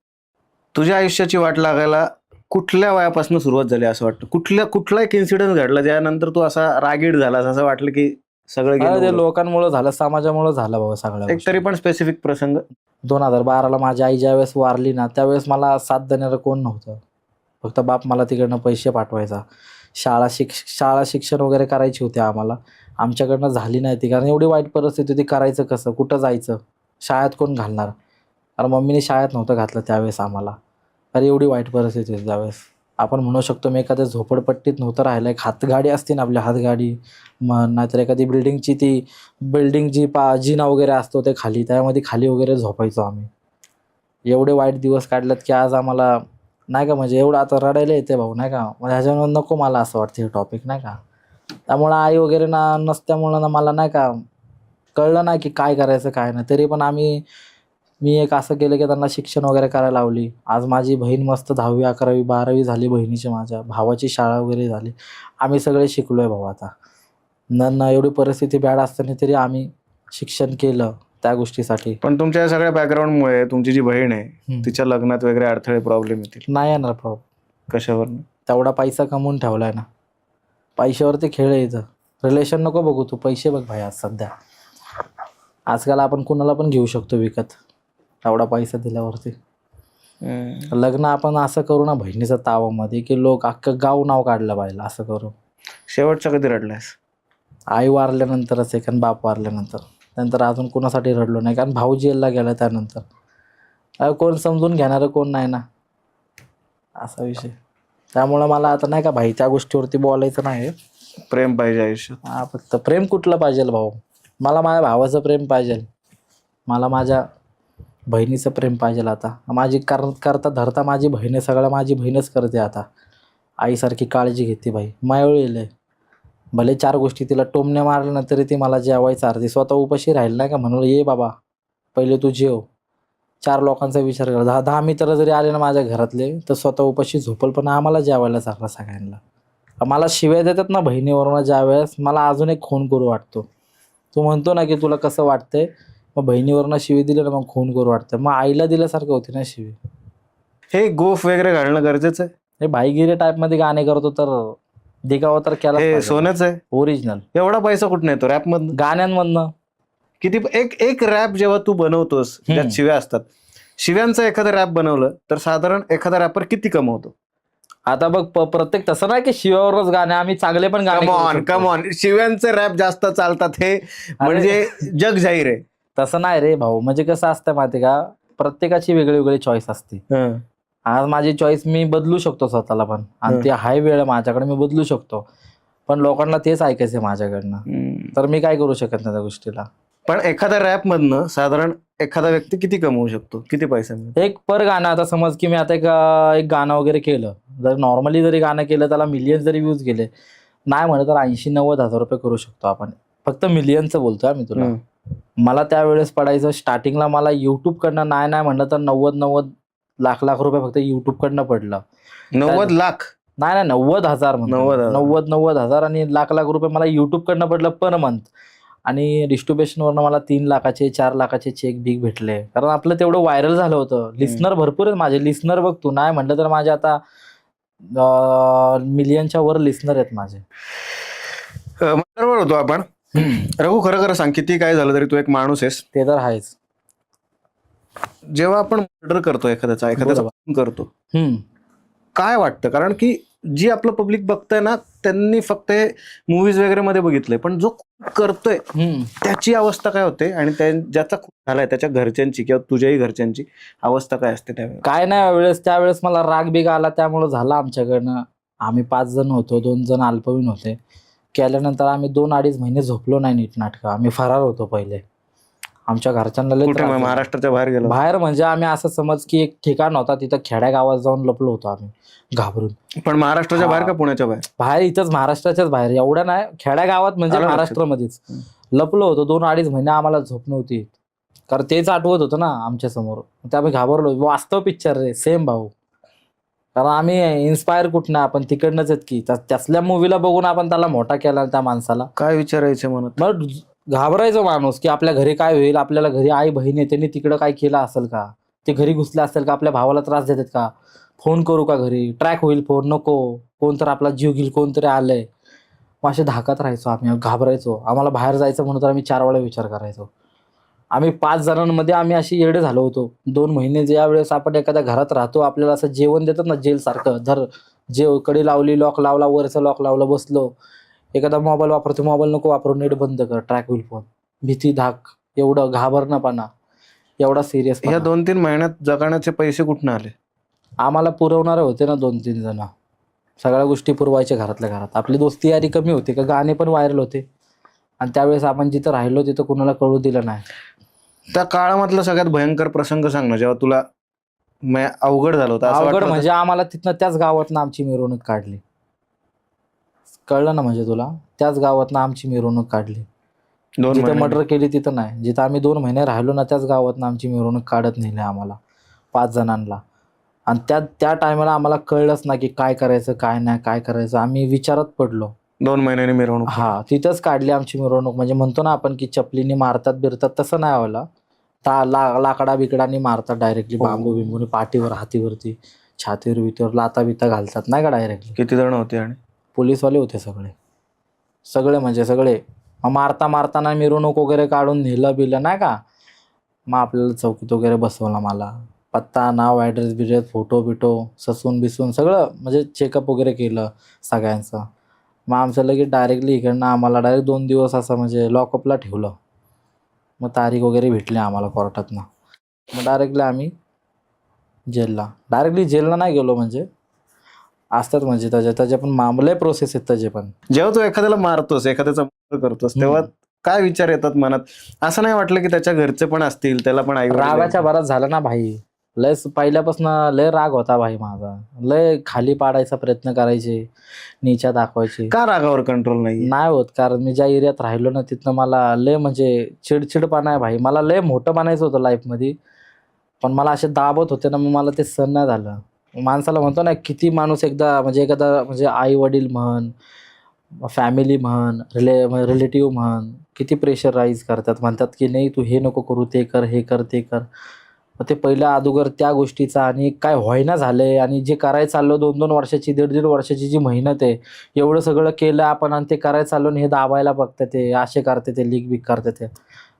तुझ्या आयुष्याची वाट लागायला कुठल्या वयापासून सुरुवात झाली असं वाटतं? कुठला एक इन्सिडेंट घडला ज्यानंतर तू असा रागीट झालास, असं वाटलं की सगळं ते गेलं? लोकांमुळे झालं, समाजामुळे झालं बाबा सगळं. एक तरी पण स्पेसिफिक प्रसंग. 2012ला माझी आई ज्या वेळेस वारली ना त्यावेळेस मला साथ देणारं कोण नव्हतं. फक्त बाप मला तिकडनं पैसे पाठवायचा. शाळा शिक्षण वगैरे करायची होती आम्हाला, आमच्याकडनं झाली नाही ती. कारण एवढी वाईट परिस्थिती होती, करायचं कसं, कुठं जायचं, शाळेत कोण घालणार. कारण मम्मीने शाळेत नव्हतं घातलं त्यावेळेस आम्हाला. अरे एवढी वाईट परिस्थिती होती त्यावेळेस. आपण म्हणू शकतो मी एखाद्या झोपडपट्टीत नव्हतं राहिलं. एक हातगाडी असते ना आपल्या, हातगाडी नाहीतर एखादी बिल्डिंगची ती बिल्डिंग जी जिना वगैरे असतो ते खाली, त्यामध्ये खाली वगैरे झोपायचो आम्ही. एवढे वाईट दिवस काढलेत की आज आम्हाला नाही का, म्हणजे एवढं आता रडायला येते भाऊ नाही का. म्हणजे ह्याच्यावर नको मला असं वाटतं हे टॉपिक नाही का. त्यामुळं आई वगैरे नसल्यामुळं ना मला नाही का कळलं नाही की काय करायचं काय नाही. तरी पण मी एक असं केलं की त्यांना शिक्षण वगैरे करायला लावली. आज माझी बहीण मस्त 10वी 11वी 12वी झाली बहिणीची, माझ्या भावाची शाळा वगैरे झाली. आम्ही सगळे शिकलोय भाऊ आता. न एवढी परिस्थिती बॅड असताना तरी आम्ही शिक्षण केलं त्या गोष्टीसाठी. पण तुमच्या या सगळ्या बॅकग्राऊंडमुळे तुमची जी बहीण आहे हम्म. तिच्या लग्नात वगैरे अडथळे प्रॉब्लेम येतील. नाही येणार प्रॉब्लेम. कशावर? तेवढा पैसा कमवून ठेवलाय ना, पैशावरती खेळ आहे इथं. रिलेशन नको बघू तू, पैसे बघ भाई. आज सध्या आजकाल आपण कुणाला पण घेऊ शकतो विकत एवढा पैसा दिल्यावरती. लग्न आपण असं करू ना बहिणीच्या तावामध्ये की लोक अख्खं गाव नाव काढलं पाहिजे असं करू. शेवटचा कधी रडलायस? आई वारल्यानंतरच आहे, कारण बाप वारल्यानंतर. नंतर अजून कोणासाठी रडलो नाही, कारण भाऊ जेलला गेला त्यानंतर. कोण समजून घेणारं कोण नाही ना, असा विषय. त्यामुळं मला आता नाही का भाई त्या गोष्टीवरती बोलायचं नाही. प्रेम पाहिजे आयुष्यात. हा, फक्त प्रेम कुठलं पाहिजे भाऊ? मला माझ्या भावाचं प्रेम पाहिजे, मला माझ्या बहिणीचं प्रेम पाहिजे. आता माझी करता धरता माझी बहीण आहे, सगळं माझी बहीणच करते आता. आईसारखी काळजी घेते भाई. मायाळू येईल. भले 4 गोष्टी तिला टोमणे मारल्या ना तरी ती मला जेवायचं अर्धी. स्वतः उपाशी राहील नाही का, म्हणून ये बाबा पहिले तू जेव. 4 लोकांचा विचार कर. 10 मित्र जरी आले ना माझ्या घरातले तर स्वतः उपाशी झोपल, पण आम्हाला जेवायला चालला सगळ्यांना. मला शिव्या देतात ना बहिणीवरून ज्यावेळेस, मला अजून एक खून करू वाटतो. तू म्हणतो ना की तुला कसं वाटतंय, मग बहिणीवरनं शिवी दिली ना मग खून करू वाटतं. मग आईला दिल्यासारखं होती ना शिवी. हे गोफ वगैरे घालणं गरजेचं आहे? हे भाईगिरी टाईपमध्ये गाणे करतो तर दिगावा तर केला. हे सोनंच आहे. ओरिजिनल. एवढा पैसा कुठून येतो रॅप मधनं? गाण्यांमधनं. किती एक रॅप जेव्हा तू बनवतोस ज्यात शिव्या असतात, शिव्यांचं एखादं रॅप बनवलं तर साधारण एखादा रॅपर किती कमवतो? आता बघ प्रत्येक तसं नाही की शिवावरच गाणे, आम्ही चांगले पण गाणे करू शकतो. कम ऑन शिव्यांचे रॅप जास्त चालतात हे म्हणजे जग जाहीर आहे. तसं नाही रे भाऊ. म्हणजे कसं असतं माहिती का, प्रत्येकाची वेगळी वेगळी चॉईस असते. आज माझी चॉईस मी बदलू शकतो स्वतःला पण, आणि ती हाय वेळ माझ्याकडे मी बदलू शकतो, पण लोकांना तेच ऐकायचंय माझ्याकडनं, तर मी काय करू शकत नाही त्या गोष्टीला. पण एखाद्या रॅप मधनं साधारण एखादा व्यक्ती किती कमवू शकतो, किती पैसा मिळतो? एक पर गाणं, आता समज की मी आता एक गाणं वगैरे केलं, जर नॉर्मली जरी गाणं केलं त्याला मिलियन्स जरी व्ह्यूज गेले, नाही म्हणत तर 80-90 हजार रुपये करू शकतो आपण. फक्त मिलियनचं बोलतोय आम्ही तुला. मला त्यावेळेस पडायचं स्टार्टिंगला, मला युट्यूब कडनं नाही म्हणलं तर 90 लाख रुपये फक्त युट्यूब कडनं पडलं. 90 लाख? नाही 90,000. 90,000 आणि लाख रुपये मला युट्यूब कडनं पडलं पर मंथ. आणि डिस्ट्रीब्युशनवरनं मला 3 लाखाचे 4 लाखाचे चेक बिग भेटले, कारण आपलं तेवढं व्हायरल झालं होतं. लिस्नर भरपूर आहेत माझे. लिस्नर बघ तू, नाही म्हटलं तर माझे आता मिलियनच्या वर लिस्नर आहेत माझे. बरोबर होतो आपण. रघु, खरं सांग, किती काय झालं तरी तू एक माणूस आहेस. ते तर आहेच. जेव्हा आपण मर्डर करतो एखाद्याचा खून करतो, काय वाटतं? कारण की जी आपलं पब्लिक बघतंय ना, त्यांनी फक्त हे मूवीज वगैरे मध्ये बघितलंय, पण जो करतोय त्याची अवस्था काय होते, आणि ज्याचा खून झालाय त्याच्या घरच्यांची किंवा तुझ्याही घरच्यांची अवस्था काय असते त्यावेळेस? काय नाही, त्यावेळेस मला राग बिग आला, त्यामुळे झालं आमच्याकडनं. आम्ही 5 जण होतो, 2 जण अल्पवयीन होते. केल्यानंतर आम्ही 2-2.5 महिने झोपलो नाही नीट नाटकं. आम्ही फरार होतो पहिले. आमच्या घरच्यांना महाराष्ट्राच्या बाहेर गेलो? बाहेर म्हणजे आम्ही असं समज की एक ठिकाण होता, तिथं खेड्या गावात जाऊन लपलो होतो आम्ही घाबरून. पण महाराष्ट्राच्या बाहेर का पुण्याच्या बाहेर? बाहेर, इथंच महाराष्ट्राच्याच बाहेर. एवढं नाही, खेड्या गावात म्हणजे महाराष्ट्रामध्येच लपलो होतो. 2-2.5 महिने आम्हाला झोप नव्हती, कारण तेच आठवत होतं ना आमच्या समोर. त्या आम्ही घाबरलो. वास्तव पिक्चर रे, सेम भाऊ. कारण आम्ही इन्स्पायर कुठं नाही, आपण तिकडनंच आहेत की. त्यासल्या मूवीला बघून आपण त्याला मोठा केला. त्या माणसाला काय विचारायचं म्हणत, मग घाबरायचं माणूस की आपल्या घरी काय होईल, आपल्याला घरी आई बहीण आहे, त्यांनी तिकडं काय केलं असेल का, ते घरी घुसले असेल का, आपल्या भावाला त्रास देतात का, फोन करू का घरी, ट्रॅक होईल फोन, नको, कोणतर आपला जीव घेईल, कोणतरी आलंय. मग असे धाकात राहायचो आम्ही, घाबरायचो. आम्हाला बाहेर जायचं म्हणून तर आम्ही 4 वेळा विचार करायचो. आम्ही 5 जणांमध्ये आम्ही अशी येडे झालो होतो. 2 महिने ज्या वेळेस आपण एखाद्या घरात राहतो, आपल्याला असं जेवण देतात ना जेल सारखं, जेव कडी लावली, लॉक लावला, वरचं लॉक लावलं, बसलो. एखादा मोबाईल वापरतो, मोबाईल नको वापरू, नेट बंद कर, ट्रॅक होईल फोन. भीती, धाक, एवढं घाबरणंपणा, एवढा सिरियस. या 2-3 महिन्यात जगण्याचे पैसे कुठून आले? आम्हाला पुरवणारे होते ना 2-3 जण, सगळ्या गोष्टी पुरवायच्या घरातल्या घरात. आपली दोस्ती यारी कमी होती का, गाणे पण व्हायरल होते, आणि त्यावेळेस आपण जिथं राहिलो तिथं कुणाला कळू दिलं नाही. त्या काळामधला सगळ्यात भयंकर प्रसंग सांग ना, जेव्हा तुला अवघड झालं होतं? अवघड म्हणजे आम्हाला तिथनं त्याच गावातनं आमची मिरवणूक काढली. कळलं ना म्हणजे तुला, त्याच गावातनं आमची मिरवणूक काढली. 2 जिथं महिने मर्डर केली तिथं नाही, जिथं आम्ही 2 महिने राहिलो ना त्याच गावातनं आमची मिरवणूक काढत नेली आम्हाला 5 जणांना. आणि त्या टायमाला आम्हाला कळलंच ना की काय करायचं काय नाही काय करायचं. आम्ही विचारात पडलो. 2 महिन्यांनी मिरवणूक. हा तिथंच काढली आमची मिरवणूक. म्हणजे म्हणतो ना आपण की चपलीने मारतात बिरतात, तसं नाही व्हायला. लाकडा बिकडानी मारतात डायरेक्टली, बांबू बिंबूने पाठीवर हातीवरती छातीवर बितीवर लाता बिता घालतात नाही का डायरेक्टली. किती जण होते आणि पोलीसवाले होते सगळे म्हणजे सगळे. मग मारताना मिरवणूक वगैरे काढून नेलं बिलं नाही का. मग आपल्याला चौकीत वगैरे बसवला. मला पत्ता नाव ॲड्रेस बिड्रेस फोटो बिटो ससून बिसून सगळं म्हणजे चेकअप वगैरे केलं सगळ्यांचं. मग आमचं लगेच डायरेक्टली इकडनं आम्हाला डायरेक्ट 2 दिवस असं म्हणजे लॉकअपला ठेवलं. मग तारीख वगैरे भेटली आम्हाला कोर्टातनं. मग डायरेक्टली आम्ही जेलला नाही गेलो. म्हणजे असतात म्हणजे त्याचे पण मामले प्रोसेस आहेत त्याचे पण. जेव्हा तू एखाद्याला मारतोस, एखाद्याचा मर्डर करतोस, तेव्हा काय विचार येतात मनात? असं नाही वाटलं की त्याच्या घरचे पण असतील, त्याला पण आई रागाच्या भरात झालं ना भाई. लय पहिल्यापासून लय राग होता भाई माझा. लय खाली पाडायचा प्रयत्न करायचे, नीचा दाखवायचे. का रागावर कंट्रोल नाही? नाही होत, कारण मी ज्या एरियात राहिलो ना तिथनं मला लय म्हणजे चिडचिडपणा आहे भाई. मला लय मोठं बनायचं होतं लाईफमध्ये, पण मला असे दाबत होते ना, मग मला ते सहन नाही झालं. माणसाला म्हणतो ना, किती माणूस एखादा म्हणजे आई वडील म्हण, फॅमिली म्हण, रिलेटिव्ह म्हण, किती प्रेशराईज करतात. म्हणतात की नाही तू हे नको करू, ते कर, हे कर, ते कर. मग ते पहिल्या अगोदर त्या गोष्टीचा आणि काय व्हायना झालंय आणि जे करायला चाललो 2-2 वर्षाची 1.5-1.5 वर्षाची जी मेहनत आहे, एवढं सगळं केलं आपण आणि ते करायला चाललो आणि हे दाबायला बघते ते असे करते ते लीक बिक करते ते.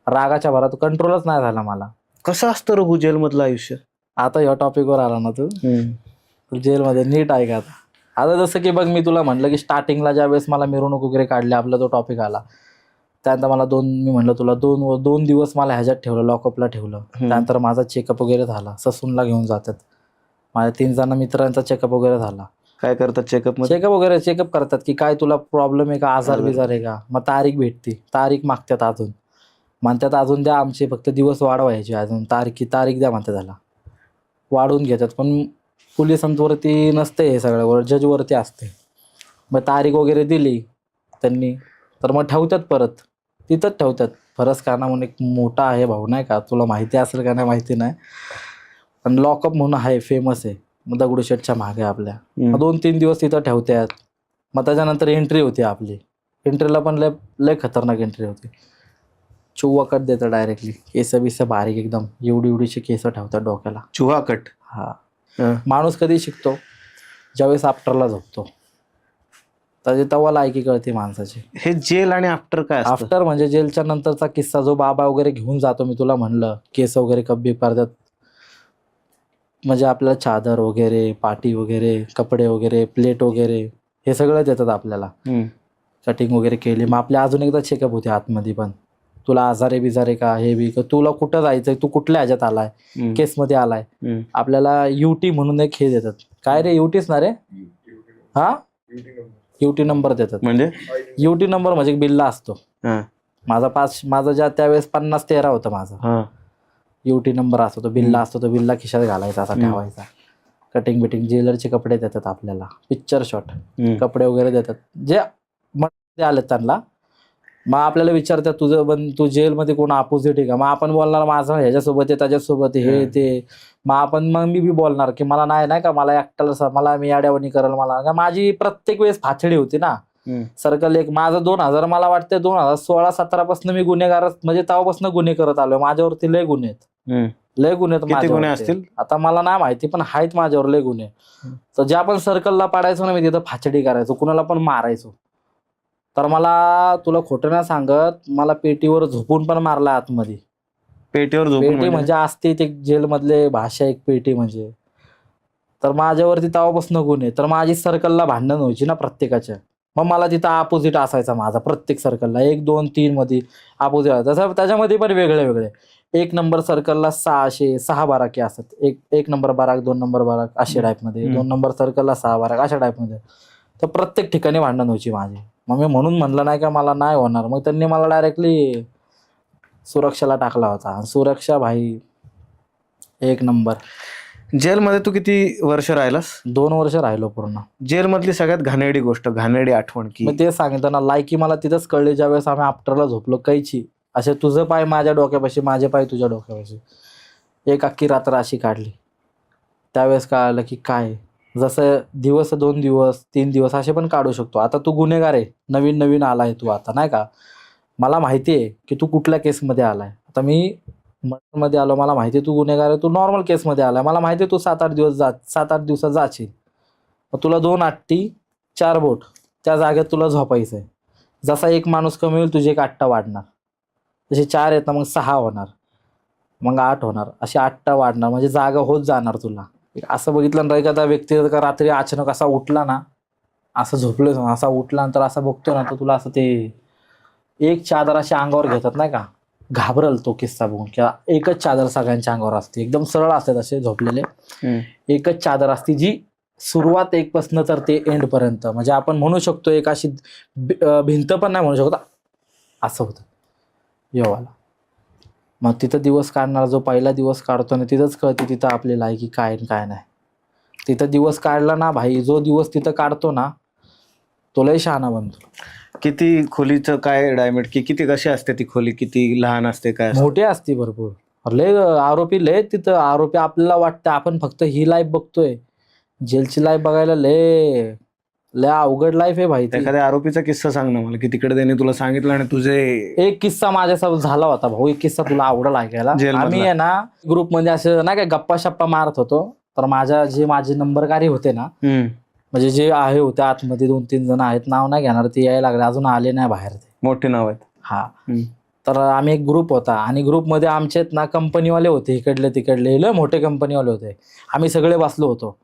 रागाच्या भरात कंट्रोलच नाही झाला मला. कसं असतं रघु जेलमधलं आयुष्य? आता ह्या टॉपिकवर आला ना तू जेलमध्ये नीट आहे का आता जसं की बघ मी तुला म्हटलं की स्टार्टिंगला ज्या वेळेस मला मिरवणूक वगैरे काढली आपला तो टॉपिक आला, त्यानंतर मला मी म्हणलं तुला 2 दिवस मला ह्याच्यात ठेवलं, लॉकअपला ठेवलं. त्यानंतर माझा चेकअप वगैरे झाला, ससूनला घेऊन जातात. माझ्या 3 जण मित्रांचा चेकअप वगैरे झाला. काय करतात चेकअप मध्ये? चेकअप करतात की काय तुला प्रॉब्लेम आहे का, आजार बिजार आहे का. मग तारीख भेटते, तारीख मागतात अजून, म्हणतात अजून द्या, आमचे फक्त दिवस वाढवायचे अजून, तारीख द्या म्हणतात, त्याला वाढवून घेतात. पण पोलिसांवरती नसते हे सगळं, जजवरती असते. मग तारीख वगैरे दिली त्यांनी तर मग ठेवतात, परत तिथंच ठेवतात. फरसखाना म्हणून एक मोठा आहे भाऊ नाही का, तुला माहिती असेल का नाही माहिती नाही, पण लॉकअप म्हणून आहे, फेमस आहे. मग दगडूशेठच्या मागे आपल्या. मग 2-3 दिवस तिथं ठेवतात. मग त्याच्यानंतर एंट्री होती आपली. एंट्रीला पण लय खतरनाक एंट्री होती. चुव्वा कट देतं डायरेक्टली, केस बिस बारीक एकदम, एवढीचे केस ठेवतात डोक्याला. चुहा कट? हा. माणूस कधी शिकतो? ज्यावेळेस आफ्टरला झोपतो, त्याची तेव्हा लायकी कळते माणसाची. हे जेल आणि आफ्टर काय असतं? आफ्टर म्हणजे जेलच्या नंतरचा किस्सा, जो बाबा वगैरे घेऊन जातो, मी तुला म्हणलं केस वगैरे कब्बी करतात. म्हणजे आपल्याला चादर वगैरे, पाटी वगैरे, कपडे वगैरे, प्लेट वगैरे हे सगळं देतात आपल्याला. कटिंग वगैरे केली. मग आपल्या अजून एकदा चेकअप होते आतमध्ये पण, तुला आजारे बिजारे का, हे बी का, तुला कुठं जायचंय, तू कुठल्या ह्याच्यात आलाय, केसमध्ये आलाय. आपल्याला युटी म्हणून एक हे देतात. काय रे, युटीच ना रे? हा, युटी नंबर देतात. म्हणजे युटी नंबर म्हणजे बिल्ला असतो. माझा ज्या त्यावेळेस 50-13 होतं माझं. युटी नंबर असतो, तो बिल्ला असतो, तो बिल्ला खिशात घालायचा, असा ठेवायचा. कटिंग बिटिंग, जेलरचे कपडे देतात आपल्याला, पिक्चर शॉट कपडे वगैरे देतात, जे आलेत त्यांना. मग आपल्याला विचारतात तू जेलमध्ये कोण अपोजिट आहे का, मग आपण बोलणार माझं ह्याच्यासोबत आहे, त्याच्यासोबत हे ते. मग मी बी बोलणार की मला नाही का, मला एकट्याला, मला मी याड्यावणी करेल. मला माझी प्रत्येक वेळेस फाछडी होती ना. सर्कल एक माझं 2000, मला वाटतं 2016-17 पासून मी गुन्हेगार, म्हणजे तेव्हापासून गुन्हे करत आलोय. माझ्यावरती लय गुन्हे आहेत, लय गुन्हे आहेत. किती गुन्हे असतील आता मला नाही माहिती, पण आहेत माझ्यावर लय गुन्हे. तर ज्या पण सर्कलला पाडायचो ना मी, तिथं फाछडी करायचो, कुणाला पण मारायचो. तर मला तुला खोटं नाही सांगत, मला पेटीवर झोपून पण मारला आतमध्ये. पेटीवर झोपून? पेटी म्हणजे असते ते जेलमधले भाषा, एक पेटी म्हणजे. तर माझ्यावरती तेव्हापासून गुन्हे. तर माझी सर्कलला भांडण व्हायची ना प्रत्येकाच्या. मग मला तिथं अपोजिट असायचा माझा, प्रत्येक सर्कलला 1, 2, 3 मध्ये अपोजिट. तसं त्याच्यामध्ये पण वेगळे 1 नंबर सर्कलला 6 बाराकी असतात. एक नंबर बाराक, 2 नंबर बाराक अशा टाईपमध्ये, 2 नंबर सर्कलला 6 बाराक अशा टाईपमध्ये. तर प्रत्येक ठिकाणी भांडण व्हायची माझी. मग मी म्हणून म्हणलं नाही का मला नाही होणार, मग त्यांनी मला डायरेक्टली सुरक्षाला टाकला होता. सुरक्षा भाई 1 नंबर. जेलमध्ये तू किती वर्ष राहिलास? 2 वर्ष राहिलो पूर्ण. जेलमधली सगळ्यात घाणेरडी गोष्ट, घाणेरडी आठवण की? मी ते सांगितलं ना, लायकी मला तिथंच कळली ज्यावेळेस आम्ही आफ्टरला झोपलो कैची. असे तुझं पाय माझ्या डोक्यापाशी, माझे पाय तुझ्या डोक्यापाशी. एक अख्खी रात्र अशी काढली. त्यावेळेस कळालं की काय, जसं दिवस 2 दिवस 3 दिवस असे पण काढू शकतो. आता तू गुन्हेगार आहे, नवीन नवीन आलाय तू आता, नाही का? मला माहिती आहे की तू कुठल्या केसमध्ये आलाय. आता मी मर्डरमध्ये आलो, मला माहिती आहे तू गुन्हेगार आहे. तू नॉर्मल केसमध्ये आलाय, मला माहिती आहे तू 7-8 दिवसात जाशील. मग तुला 2 आट्टी 4 बोट, त्या जागेत तुला झोपायचं आहे. जसा एक माणूस कमी होईल तुझे 1 आट्टा वाढणार. जसे 4 आहेत ना, मग 6 होणार, मग 8 होणार, असे 8 वाढणार, म्हणजे जागा होत जाणार तुला. असं बघितलं ना एखादा व्यक्ती का रात्री अचानक असा उठला ना, असं झोपलं असा उठला नंतर असं बघतो ना, तर तुला असं ते एक चादर अशी अंगावर घेतात नाही का, घाबरल तो किस्सा बघून. किंवा एकच चादर सगळ्यांच्या अंगावर असते, एकदम सरळ असतात असे झोपलेले. एकच चादर असते जी सुरुवात 1 पासून तर ते एंड पर्यंत, म्हणजे आपण म्हणू शकतो एक अशी भिंत पण नाही म्हणू शकतो, असं होतं येवाला. मग तिथं दिवस काढणार, जो पहिला दिवस काढतो ना तिथंच कळते तिथं आपली लायकी काय आणि काय नाही. तिथं दिवस काढला ना भाई, जो दिवस तिथं काढतो ना तो लय शहाणा बनतो. किती खोलीचं काय डायमेंड की किती, कशी असते ती खोली, किती लहान असते काय असते? मोठी असते भरपूर. लय आरोपी लय तिथं. आरोपी आपल्याला वाटतं आपण फक्त ही लाईफ बघतोय, जेलची लाईफ बघायला लय लय अवघड लाईफ आहे भाई ती. एखाद्या आरोपीचा किस्सा सांग ना मला, की तिकडे त्यांनी तुला सांगितलं आणि तुझे. एक किस्सा माझ्यासोबत झाला होता भाऊ, एक किस्सा तुला आवडेल ऐकायला. जेलमधला? आम्ही आहे ना ग्रुपमध्ये असं नाही काय गप्पा शप्पा मारत होतो, तर माझे नंबरकारी होते ना, म्हणजे जे आहे होते आतमध्ये 2-3 जण आहेत, नाव नाही घेणार, ते यायला लागले, अजून आले नाही बाहेर ते. मोठे नाव आहेत. हा. तर आम्ही एक ग्रुप होता आणि ग्रुपमध्ये आमचे ना कंपनीवाले होते, इकडले तिकडले लय मोठे कंपनीवाले होते. आम्ही सगळे बसलो होतो.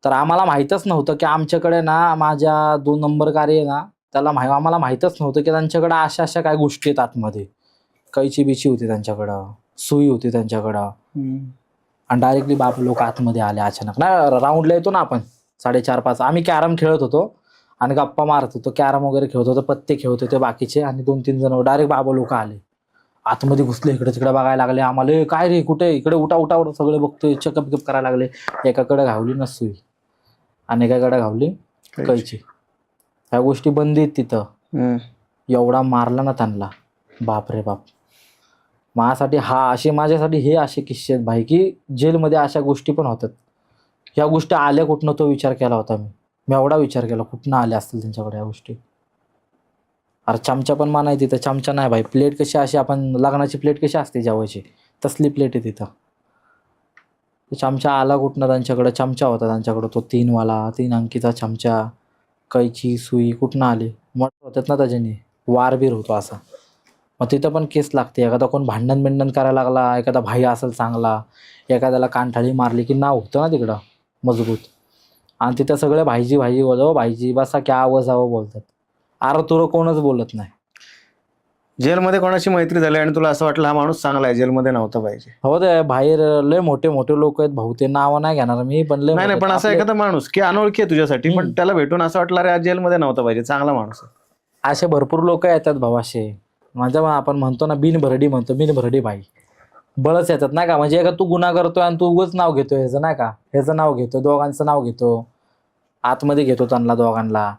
तर आम्हाला माहीतच नव्हतं की आमच्याकडे ना, माझ्या 2 नंबरकारी आहे ना, आम्हाला माहीतच नव्हतं की त्यांच्याकडं अशा काय गोष्टी आहेत आतमध्ये. कैची बिची होती त्यांच्याकडं, सुई होती त्यांच्याकडं, आणि डायरेक्टली बाप लोक आतमध्ये आले अचानक. नाही राऊंडला येतो ना आपण 4:30-5, आम्ही कॅरम खेळत होतो आणि गप्पा मारत होतो, कॅरम वगैरे खेळत होतो, पत्ते खेळत होते बाकीचे, आणि 2-3 जण डायरेक्ट बाबा लोक आले आतमध्ये, घुसले इकडे तिकडे बघायला लागले आम्हाला. काय रे कुठे, इकडे उठा सगळे बघतोय, चेकअप करायला लागले. एकाकडे घावली ना सुई आणि एकाकडे घावली कैची. ह्या गोष्टी बंद आहेत तिथं. एवढा मारला ना त्यांना, बाप रे बाप. माझ्यासाठी हे असे किस्से आहेत भाई, की जेलमध्ये अशा गोष्टी पण होतात. ह्या गोष्टी आल्या कुठनं तो विचार केला होता मी एवढा विचार केला कुठनं आल्या असतील त्यांच्याकडे ह्या गोष्टी. अरे चमचा पण मानायची तिथं, चमचा नाही भाई. प्लेट कशी अशी आपण लग्नाची प्लेट कशी असते जेवायची, तसली प्लेट आहे तिथं. चमचा आला कुठनं त्यांच्याकडे, चमचा होता त्यांच्याकडं तो 3 अंकीचा चमचा. कैची सुई कुठनं आली, मर्डर होतात ना त्याच्याने, वारबीर होतो असा. मग तिथं पण केस लागते. एखादा कोण भांडण करायला लागला, एखादा भाई असेल चांगला, एखाद्याला कानठाळी मारली की नाव होतं ना तिकडं मजबूत. आणि तिथं सगळे भाईजी बोलव, भाईजी बसा क्या आवाजावं बोलतात. अरे तुला कोणच बोलत नाही. जेलमध्ये कोणाची मैत्री झाली आणि तुला असं वाटलं हा माणूस चांगला आहे, जेलमध्ये नव्हता पाहिजे? हो ते बाहेर लय मोठे लोक आहेत भाऊ, ते नाव नाही घेणार मी, पण लय नाही पण असा एखादा माणूस की अनोळखी आहे तुझ्यासाठी, पण त्याला भेटून असं वाटलं अरे आज जेलमध्ये नव्हता पाहिजे, चांगला माणूस आहे. असे भरपूर लोक येतात भाऊ असे. आपण म्हणतो ना बिनभरडी भाई, बळच येतात नाही का. म्हणजे एका तू गुन्हा करतोय आणि तू उगाच नाव घेतोय ह्याचं नाही का, ह्याचं नाव घेतो, दोघांचं नाव घेतो, आतमध्ये घेतो त्यांना दोघांना,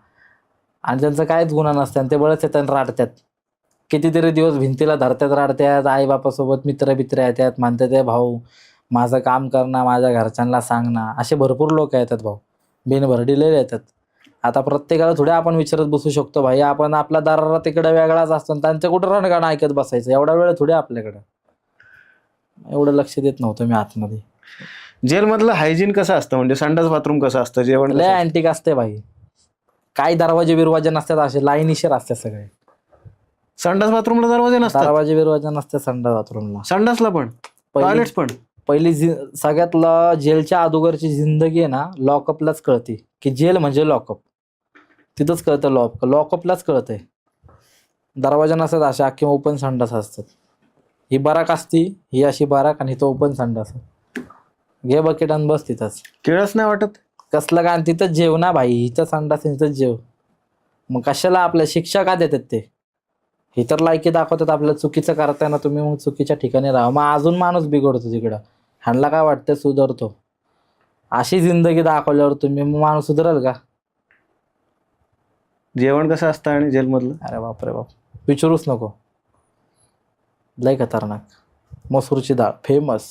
आणि त्यांचं काहीच गुन्हा नसतं आणि ते बळच येतात राडतात. कितीतरी दिवस भिंतीला धरतात, राडतात, आई बापासोबत मित्र येतात, म्हणतात ते भाऊ माझं काम कर ना, माझ्या घरच्यांना सांग ना. असे भरपूर लोक येतात भाऊ, बिनभरडीले येतात. आता प्रत्येकाला थोडे आपण विचारत बसू शकतो भाई, आपण आपला दाराला तिकडे वेगळाच असतो, त्यांचं कुठं रणगाणं ऐकत बसायचं, एवढा वेळ थोडे आपल्याकडं. एवढं लक्ष देत नव्हतं मी आतमध्ये. जेलमधलं हायजीन कसं असतं, म्हणजे संडास बाथरूम कसं असतं, जेवण लय अँटिक असते भाई. काही दरवाजे नसतात, असे लाईनीशीर असतात सगळे. संडास बाथरूमला दरवाजे नसतात? दरवाजे नसतात संडास बाथरूमला. संडासला पण, टॉयलेट्स पण? पहिली सगळ्यात जेलच्या अगोदरची जिंदगी आहे ना, लॉकअपलाच कळते की जेल म्हणजे लॉकअप. तिथंच कळतं लॉकअपलाच कळतंय. दरवाजा नसतात अशा, किंवा ओपन संडास असतात. ही बराक असती, ही अशी बराक, आणि तो ओपन संडास. घे बकेट आणि बस तिथंच. किळस नाही वाटत कसलं काय, तिथंच जेव ना भाई, इथं संडास इथंच जेव. मग कशाला आपल्या शिक्षा का देतात ते? हे तर लायकी दाखवतात आपल्याला, चुकीचं करताय ना तुम्ही, मग चुकीच्या ठिकाणी राहा. मग अजून माणूस बिघडतो तिकडं. ह्यांना काय वाटतं सुधारतो, अशी जिंदगी दाखवल्यावर तुम्ही मग माणूस सुधरल का? जेवण कसं असतं आणि जेलमधलं? अरे बापरे बाप, विचारूच नको. लय खतरनाक. मसूरची डाळ फेमस.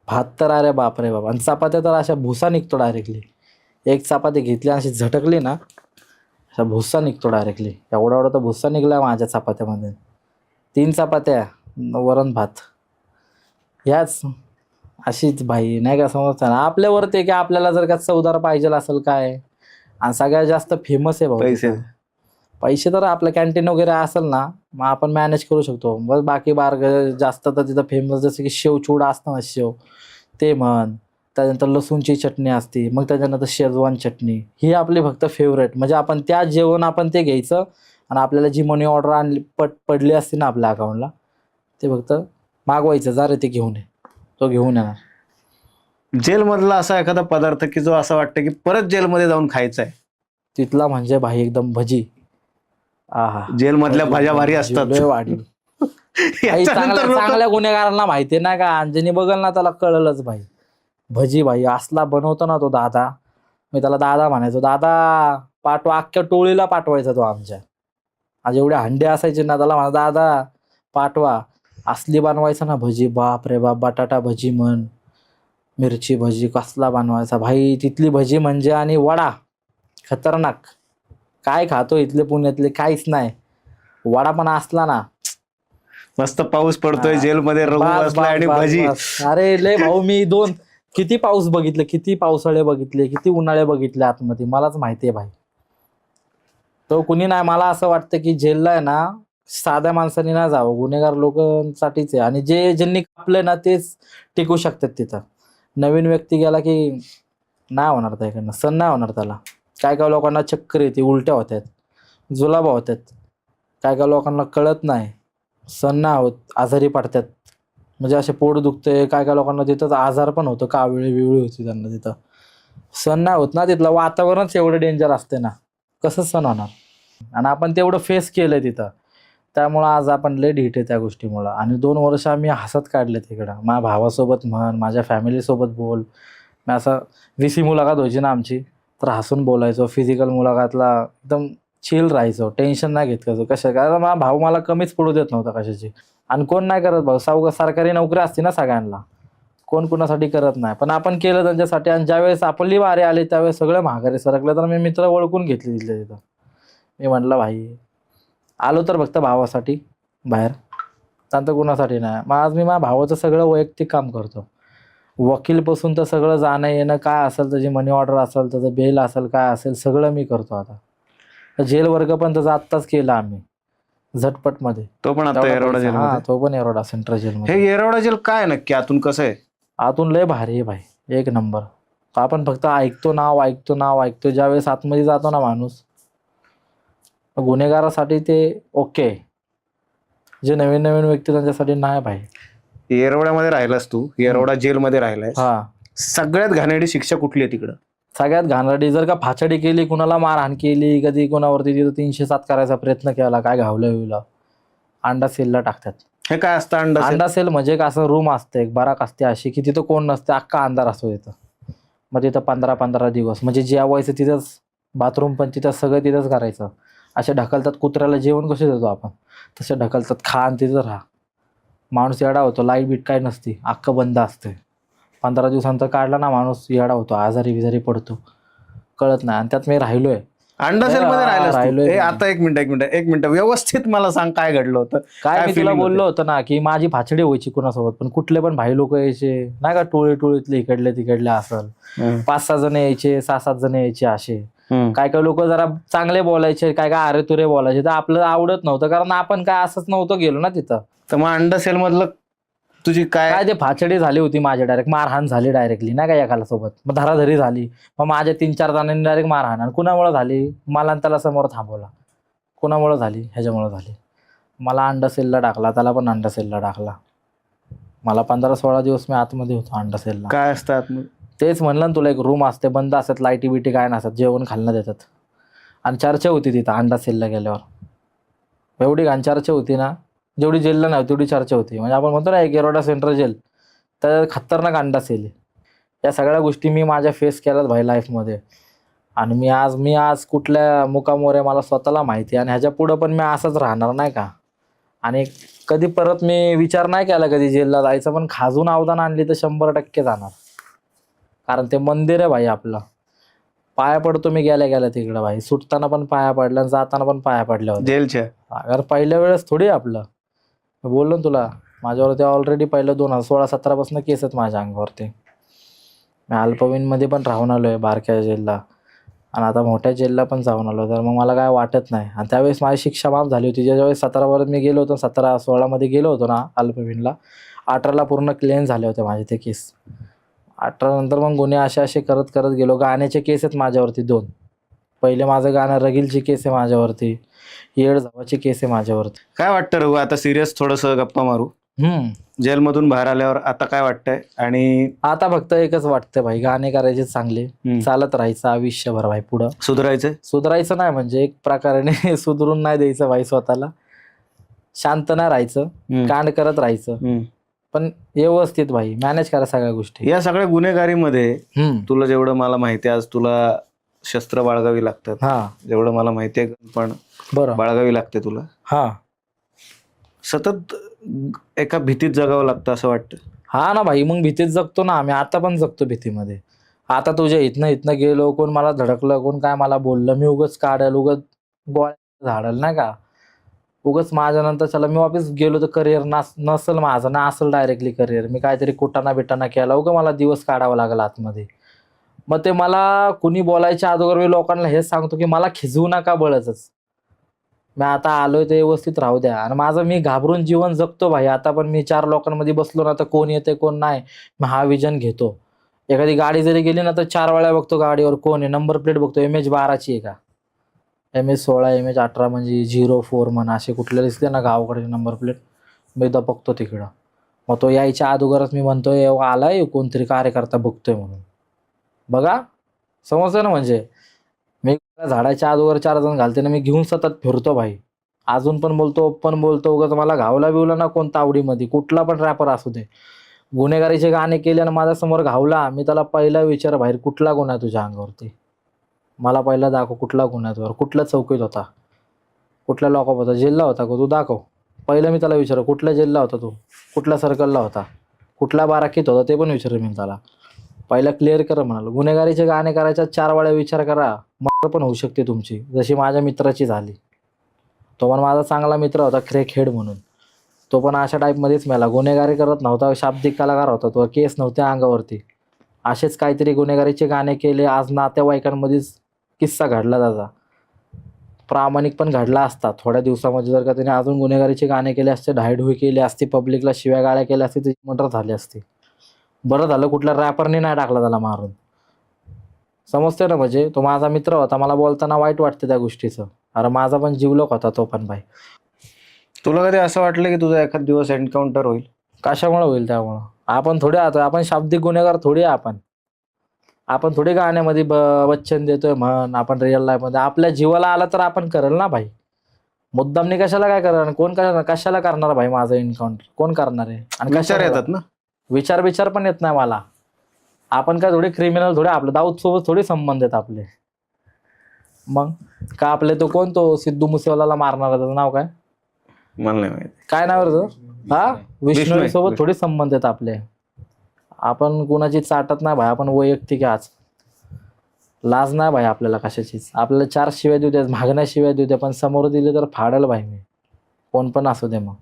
भात तर अरे बापरे बाप. आणि चपात्या तर अशा भुसा निघतो डायरेक्टली. एक चपाती घेतली आणि अशी झटकली ना, असा भुस्सा निघतो डायरेक्टली. एवढा एवढा तर भुस्सा निघला माझ्या चपात्यामध्ये. 3 चपात्या, वरण भात. याच अशीच भाई नाही का, समजतं ना आपल्यावरती की आपल्याला जर का चवदार पाहिजे असेल काय. आणि सगळ्यात जास्त फेमस आहे भाऊ पैसे. तिथं. पैसे तर आपलं कॅन्टीन वगैरे असेल ना, मग आपण मॅनेज करू शकतो. बस बाकी जास्त तर तिथं फेमस जसं की शेव चिवडा असतं ना, शेव ते म्हण. त्याच्यानंतर लसूणची चटणी असते, मग त्याच्यानंतर शेजवान चटणी. ही आपली फक्त फेवरेट. म्हणजे आपण त्या जेवण आपण ते घ्यायचं आणि आपल्याला जी मनी ऑर्डर आणली पडली असते ना आपल्या अकाउंटला, ते फक्त मागवायचं, जा रे ते घेऊन ये. तो घेऊन येणार. जेलमधला असा एखादा पदार्थ की जो असं वाटतं की परत जेलमध्ये जाऊन खायचा आहे? तिथला म्हणजे भाई एकदम भजी. आहा, जेलमधल्या भाज्या भारी भजी असतात. लय वाढली. काही याच्यानंतर लोकं- चांगल्या गुन्हेगारांना माहिती नाही का, अंजनी बघल ना त्याला कळलंच भाई. भजी भाई असला बनवतो ना तो दादा. मी त्याला दादा म्हणायचो. दादा पाठवा, अख्ख्या टोळीला पाठवायचा तो आमच्या. आज एवढे हंडे असायचे ना, त्याला म्हणा दादा पाठवा. असली बनवायचा ना भजी, बाप रे बाप. बटाटा भजी म्हण, मिरची भजी, कसला बनवायचा भाई. तिथली भजी म्हणजे आणि वडा खतरनाक. काय खातो इथले पुण्यातले, काहीच नाही. वडा पण असला ना, मस्त पाऊस पडतोय, हा. जेलमध्ये रघु बस, बसलाय आणि बस, भजी. बस. अरे लय भाऊ, मी किती पाऊस बघितले, किती पावसाळे बघितले, किती उन्हाळे बघितले आतमध्ये, मलाच माहिती आहे भाई. तो कुणी नाही. मला असं वाटतं की जेलला आहे ना, साध्या माणसांनी नाही जावं, गुन्हेगार लोकांसाठीच आहे. आणि ज्यांनी कापलंय ना तेच टिकू शकतात तिथं. नवीन व्यक्ती गेला की नाही होणार त्याकडनं, सण नाही होणार त्याला. काय काय लोकांना चक्कर येते, उलट्या होत्यात, जुलाबा होत्यात. काय काय लोकांना कळत नाही, सण नाही होत, आजारी पडतात. म्हणजे असे पोट दुखते. काय काय लोकांना तिथं आजार पण होतं, कावळी बिवळी होती त्यांना तिथं. सण नाही होत ना, तिथलं वातावरणच एवढं डेंजर असते ना, कसं सण होणार. आणि आपण तेवढं फेस केलंय तिथं, त्यामुळं आज आपण लय ढीठ आहे त्या गोष्टीमुळं. आणि 2 वर्ष आम्ही हसत काढले तिकडं. माझ्या भावासोबत म्हण, माझ्या फॅमिलीसोबत बोल. मी असं VC मुलाखत व्हायची ना आमची, तर हसून बोलायचो. फिजिकल मुलाखतला एकदम चिल राहायचो, टेन्शन नाही घेत कसं कशा. कारण माझा भाऊ मला कमीच पडू देत नव्हता कशाची. आणि कोण नाही करत भाऊ, सरकारी नोकरी असते ना सगळ्यांना, कोण कुणासाठी करत नाही. पण आपण केलं त्यांच्यासाठी. आणि ज्यावेळेस आपली वारे आले त्यावेळेस सगळं महागारी सरकलं. तर मी मित्र ओळखून घेतले तिथल्या तिथं. मी म्हटलं भाई, आलो तर फक्त भावासाठी बाहेर, त्यानंतर कुणासाठी नाही. मग आज मी माझ्या भावाचं सगळं वैयक्तिक काम करतो. वकीलपासून तर सगळं जाणं येणं, काय असेल त्याची मनी ऑर्डर असेल, त्याचं बेल असेल, काय असेल सगळं मी करतो आता. तर जेल वर्ग पण त्याचा आत्ताच केला आम्ही झटपटमध्ये. तो पण आता येरवडा हा, जेलमध्ये. तो पण येरवडा सेंट्रल जेलमध्ये. हे येरवडा जेल काय नक्की आतून कसं आहे? आतून लय भारी आहे भाई, एक नंबर. आपण फक्त ऐकतो नाव. ज्यावेळेस आतमध्ये जातो ना माणूस, गुन्हेगारासाठी ते ओके. जे नवीन नवीन व्यक्ती त्यांच्यासाठी नाही भाई. येरवड्यामध्ये राहिलास तू, येरवडा जेलमध्ये राहिलाय. हा, सगळ्यात घाणेरडी शिक्षा कुठली आहे तिकडं? सगळ्यात घाणेरडी जर का फाचडी केली, कुणाला मारहाण केली, कधी कोणावरती तिथं 307 करायचा प्रयत्न केला, काय घावलं विवलं, अंडा सेलला टाकतात. हे काय असतं अंडा सेल? अंडा सेल म्हणजे एक असं रूम असते, एक बराक असते अशी की तिथं कोण नसते, अख्खा अंधार असतो तिथं. मग तिथं 15-15 दिवस म्हणजे जेवायचं तिथंच, बाथरूम पण तिथं, सगळं तिथंच करायचं. असे ढकलतात, कुत्र्याला जेवण कसे देतो आपण तसे ढकलतात, खा आणि तिथं राहा. माणूस येडा होतो, लाईट बीट काय नसते, अख्खं बंद असते. 15 दिवसांतर काढला ना माणूस येडा होतो, आजारी बिजारी पडतो, कळत नाही. आणि त्यात मी राहिलोय अंडा सेल मध्ये राहिलास तू? राहिलोय ए, मी. आता एक मिनिट व्यवस्थित मला सांग काय घडलं होतं? काय मी तुला feeling बोललो होतं ना की माझी फाचडी व्हायची कुणासोबत पण, कुठले पण भाई लोक यायचे नाही का, टोळीतले इकडले तिकडले असल, 5-6 जण यायचे, 6-7 जण यायचे असे. काय काय लोक जरा चांगले बोलायचे, काय काय अरे तुरे बोलायचे, तर आपलं आवडत नव्हतं, कारण आपण काय असंच नव्हतं गेलो ना तिथं. तर मग अंडा सेल मधलं तुझी काय? काय ते फाचडी झाली होती माझी, डायरेक्ट मारहाण झाली डायरेक्टली नाही का एकाला सोबत, मग धराधरी झाली. मग माझ्या 3-4 जणांनी डायरेक्ट मारहाण. आणि कुणामुळे झाली? मला आणि त्याला समोर थांबवला. कुणामुळे झाली? ह्याच्यामुळे झाली. मला अंडा सेलला टाकला, त्याला पण अंडा सेलला टाकला. मला 15-16 दिवस मी आतमध्ये होतो अंडा सेलला. काय असतात? तेच म्हणलं ना तुला, एक रूम असते, बंद असतात, लाईटी बिटी काय नसतात, जेवण खाल्लं देतात. आणि चर्चा होती तिथं अंडा सेलला गेल्यावर, एवढी घाण चर्चा होती ना, जेवढी जेलला नाही तेवढी चर्चा होती. म्हणजे आपण म्हणतो ना एक येरवडा सेंट्रल जेल, तर खतरनाक अंडा सेल आहे. या सगळ्या गोष्टी मी माझ्या फेस केल्यात भाई लाईफमध्ये. आणि मी आज कुठल्या मुकामावर आहे मला स्वतःला माहिती आहे. आणि ह्याच्या पुढं पण मी असंच राहणार नाही का. आणि कधी परत मी विचार नाही केला कधी जेलला जायचं, पण खाजून अवदान आणली तर 100% जाणार. कारण ते मंदिर आहे भाई आपलं. पाया पडतो मी गेल्या गेल्या तिकडं भाई. सुटताना पण पाया पडल्या आणि जाताना पण पाया पडल्या होत्या. जेलच्या अगर पहिल्या वेळेस थोडी आपलं मी बोललो ना तुला, माझ्यावरती ऑलरेडी पहिलं 2016-17 पासून केस आहेत माझ्या अंगावरती. मी अल्पवयीनमध्ये पण राहून आलो आहे बारक्या जेलला, आणि आता मोठ्या जेलला पण जाऊन आलो. तर मग मला काय वाटत नाही. आणि त्यावेळेस माझी शिक्षा माफ झाली होती. ज्यावेळेस 17 मी गेलो होतो, 17-16 मध्ये गेलो होतो ना अल्पवयीनला, 18ला पूर्ण क्लीन झाले होते माझे ते केस. 18 नंतर मग गुन्हे असे करत करत गेलो. गाण्याचे केस आहेत माझ्यावरती 2. पहिले माझं गाणं रगीलची केस आहे माझ्यावरती, येड जावाची केस आहे माझ्यावरती. काय वाटतं रघु, आता सिरियस थोडंसं गप्पा मारू. जेलमधून बाहेर आल्यावर आता काय वाटतंय? आणि आता फक्त एकच वाटतं भाई, गाणे करायचे चांगले, चालत राहायचं आयुष्यभर भाई. पुढं सुधारायचं नाही म्हणजे एक प्रकारे सुधरून नाही द्यायचं भाई स्वतःला. शांत नाही राहायचं, कांड करत राहायचं, पण व्यवस्थित भाई मॅनेज करा सगळ्या गोष्टी. या सगळ्या गुन्हेगारीमध्ये तुला जेवढं मला माहिती आहे, आज तुला शस्त्र बाळगावी लागतात. हा जेवढं मला माहिती आहे पण बरं. बाळगावी लागते तुला. हा सतत एका भीतीत जगावं लागतं असं वाटतं. हा ना भाई, मग भीतीत जगतो ना आम्ही. आता पण जगतो भीतीमध्ये. आता तुझ्या इथनं गेलो, कोण मला धडकलं, कोण काय मला बोललं, मी उगच काढल, उगच गोळ्या झाडल नाही का. उगच माझ्या नंतर चला मी वापस गेलो तर करिअर नसल माझं ना, असेल डायरेक्टली करिअर. मी काहीतरी कुटाणा बिटाणा केला, उगं मला दिवस काढावा लागला आतमध्ये. मग ते मला कुणी बोलायच्या अगोदर मी लोकांना हेच सांगतो की मला खिजवू नका बळच. मी आता आलोय ते व्यवस्थित राहू द्या. आणि माझं मी घाबरून जीवन जगतो भाई. आता पण मी 4 लोकांमध्ये बसलो ना तर कोण येते कोण नाही, मी हा विजन घेतो. एखादी गाडी जरी गेली ना तर 4 वेळा बघतो गाडीवर कोण आहे, नंबर प्लेट बघतो, MH12ची आहे का, MH16, MH18 म्हणजे 04 म्हणा, असे कुठले दिसले ना गावाकडे नंबर प्लेट, मी दपकतो तिकडं. मग तो यायच्या अगोदरच मी म्हणतोय आलाय कोणतरी कार्यकर्ता बघतोय म्हणून. बघा समजतं ना. म्हणजे मी झाडाच्या अगोदर 4 जण घालते ना, मी घेऊन सतत फिरतो भाई. अजून पण बोलतो, ओपन बोलतो. उगाच मला घावला बिवला ना कोणता आवडीमध्ये, कुठला पण रॅपर असू दे, गुन्हेगारीचे गाणे केले ना माझ्यासमोर घावला, मी त्याला पहिला विचार बाहेर कुठला गुन्हा आहे तुझ्या अंगावरती, मला पहिला दाखव कुठला गुन्हा आहे तुझ्यावर, कुठल्या चौकीत होता, कुठल्या लॉकअप होता, जेलला होता का तू, दाखव. पहिलं मी त्याला विचार कुठल्या जेलला होता तू, कुठल्या सर्कलला होता, कुठल्या बाराकीत होता, ते पण विचार मी त्याला. पहिला क्लिअर करा म्हणाल. गुन्हेगारीचे गाणे करायच्या 4 वेळा विचार करा, मग पण होऊ शकते तुमची, जशी माझ्या मित्राची झाली. तो पण माझा चांगला मित्र होता, क्रेक हेड म्हणून. तो पण अशा टाईपमध्येच मेला. गुन्हेगारी करत नव्हता, शाब्दिक कलाकार होता तो, केस नव्हते अंगावरती. असेच काहीतरी गुन्हेगारीचे गाणे केले. आज नातेवाईकांमध्येच किस्सा घडला त्याचा. प्रामाणिक पण घडला असता. थोड्या दिवसामध्ये जर का त्याने अजून गुन्हेगारीचे गाणे केले असते, ढाईढुई केली असती, पब्लिकला शिव्या गाळ्या केल्या असती, त्याची मर्डर झाली असती. बरं झालं कुठल्या रॅपरने नाही टाकला त्याला मारून. समजते ना. म्हणजे तो माझा मित्र होता, मला बोलताना वाईट वाटतं त्या गोष्टीचं. अरे माझा पण जीवलक होता तो पण भाई. तुला कधी असं वाटलं की तुझा एखाद दिवस एन्काउंटर होईल? कशामुळे होईल? त्यामुळं आपण थोडे आता, आपण शाब्दिक गुन्हेगार थोडी आहे. आपण थोडी गाण्यामध्ये वचन देतोय म्हण, आपण रिअल लाईफमध्ये आपल्या जीवाला आला तर आपण करेल ना भाई. मुद्दामनी कशाला काय करणार, कोण करणार, कशाला करणार भाई माझं एन्काउंटर, कोण करणार आहे? आणि विचार येतात ना, विचार पण येत नाही मला. आपण काय थोडे क्रिमिनल थोडे, आपलं दाऊद सोबत थोडे संबंध आहेत आपले. मग का आपले तो कोण, तो सिद्धू मुसेवालाला मारणार, त्याचं नाव काय, मला नाही माहिती काय नाव आहे हा, विष्णू सोबत थोडे संबंध आहेत आपले. आपण कुणाची चाटत नाही भाई, आपण वैयक्तिक आज लाज नाही भाई आपल्याला कशाचीच. आपल्याला 4 शिव्या देऊ द्या, मागण्या शिव्या देऊ द्या, पण समोर दिले तर फाडल भाई मी, कोण पण असू दे. मग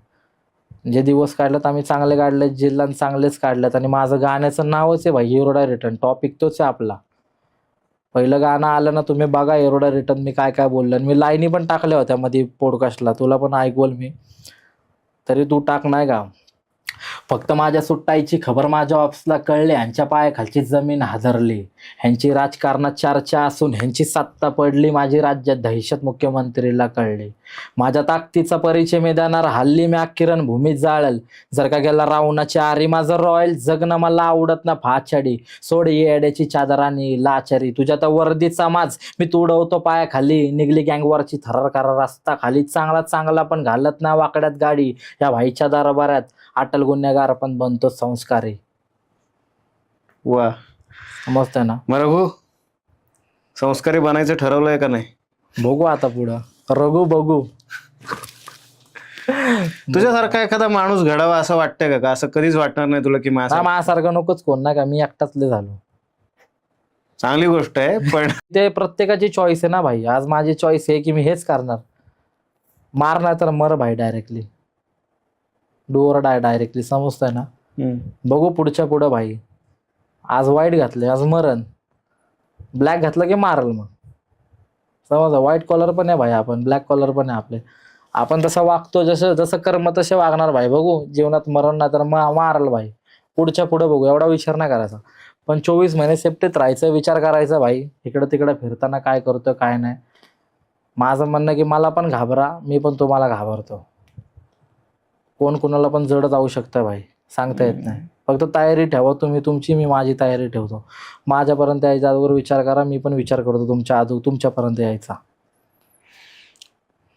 जे दिवस काढलेत आम्ही चांगले काढलेत, जिल्हा चांगलेच काढलेत. आणि माझं गाण्याचं नावच आहे भाई एरोडा रिटर्न. टॉपिक तोच आहे आपला. पहिलं गाणं आलं ना, तुम्ही बघा एरोडा रिटर्न मी काय काय बोललो. आणि मी लाईनी पण टाकल्या होत्या मध्ये पॉडकास्टला, तुला पण ऐकवल मी, तरी तू टाक नाही का. फक्त माझ्या सुट्टाईची खबर माझ्या ऑफिसला कळली, ह्यांच्या पायाखालची जमीन हादरली, ह्यांची राजकारणात चर्चा असून ह्यांची सत्ता पडली, माझी राज्यात दहशत मुख्यमंत्रीला कळली. माझ्या ताकदीचा परिचय मी देणार, हल्ली मी किरण भूमीत जाळल, जर का गेला रावणाची आरी, माझं रॉयल जगणं मला आवडत ना फाछाडी, सोड येड्याची चादरानी लाचारी, तुझ्या तर वर्दीचा माज मी तुडवतो पायाखाली, निघली गँगवरची थरार करा रस्ता खाली, चांगला पण घालत ना वाकड्यात गाडी, या भाईच्या दरबारात अटल गुन्हेगार पण बनतो संस्कारी. वा, समजतंय ना. मग रघु, संस्कारी बनायचं ठरवलंय का नाही? बघू आता पुढं, रघु बघू. तुझ्यासारखा एखादा माणूस घडावा असं वाटतंय का? असं कधीच वाटणार नाही तुला की माझ्यासारखं नकोच कोण, नाही का, मी एकटाच लय झालो. चांगली गोष्ट आहे, पण ते प्रत्येकाची चॉईस आहे ना भाई. आज माझी चॉईस आहे की मी हेच करणार. मार नाही तर मर भाई, directly do or die directly. समजतंय ना. बघू पुढच्या पुढं भाई. आज व्हाईट घातले, आज मरण. ब्लॅक घातलं की मारल मग. समजा व्हाईट कॉलर पण आहे भाई आपण, ब्लॅक कॉलर पण आहे आपले. आपण तसं वागतो, जसं कर्म तसे वागणार भाई. बघू जीवनात मरण नाही तर मारल भाई. पुढच्या पुढं बघू, एवढा विचार नाही करायचा. पण 24 महिने सेफ्टीत राहायचं, विचार करायचा भाई. इकडं तिकडं फिरताना काय करतोय काय नाही. माझं म्हणणं की मला पण घाबरा, मी पण तुम्हाला घाबरतो. कोण कुणाला पण जड जाऊ शकतं भाई, सांगता येत नाही. फक्त तयारी ठेवा तुम्ही तुमची, मी माझी तयारी ठेवतो. माझ्यापर्यंत यायच्या अगोदर विचार करा, मी पण विचार करतो तुमच्यापर्यंत यायचा.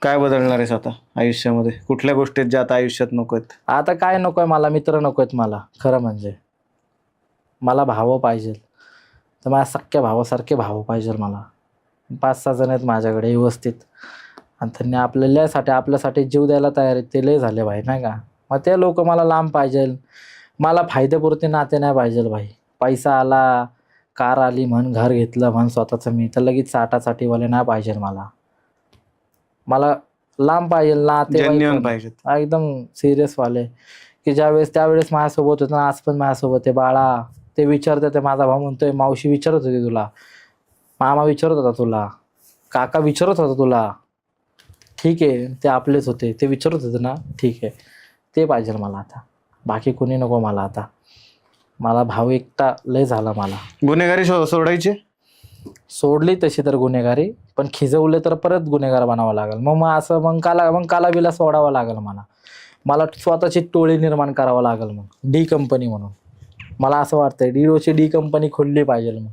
काय बदलणार आहेस आता आयुष्यामध्ये? कुठल्या गोष्टीत ज्या आता आयुष्यात नकोत? आता काय नकोय मला, मित्र नकोयत मला. खरं म्हणजे मला भाव पाहिजे, तर माझ्या सख्या भावासारखे भाव पाहिजे मला. 5-6 जण आहेत माझ्याकडे व्यवस्थित, आणि त्यांनी आपल्यासाठी जीव द्यायला तयार आहेत. ते लय झाले भाई, नाही का. मग ते लोक मला लांब पाहिजे. मला फायद्यापुरते नाते नाही पाहिजे भाई. पैसा आला, कार आली म्हण, घर घेतलं म्हण स्वतःचं मी, तर लगेच साठासाठीवाले नाही पाहिजे मला लांब पाहिजे नाते, जेन्युइन पाहिजेत, एकदम सिरियस वाले, की त्यावेळेस माझ्यासोबत होतं, आज पण माझ्यासोबत आहे. बाळा ते विचारते, ते माझा भाऊ म्हणतोय मावशी विचारत होती तुला, मामा विचारत होता तुला, काका विचारत होता तुला. ठीक आहे, ते आपलेच होते, ते विचारत होते ना, ठीक आहे. ते पाहिजे मला आता, बाकी कोणी नको मला आता. मला भाऊ एकटा लय झाला मला. गुन्हेगारी सोडायची? सोडली तशी तर गुन्हेगारी, पण खिजवले तर परत गुन्हेगार बनावं लागेल. मग काला बिला सोडावं लागेल मला स्वतःची टोळी निर्माण करावं लागेल. मग डी कंपनी म्हणून मला असं वाटतंय, डी कंपनी खोलली पाहिजे. मग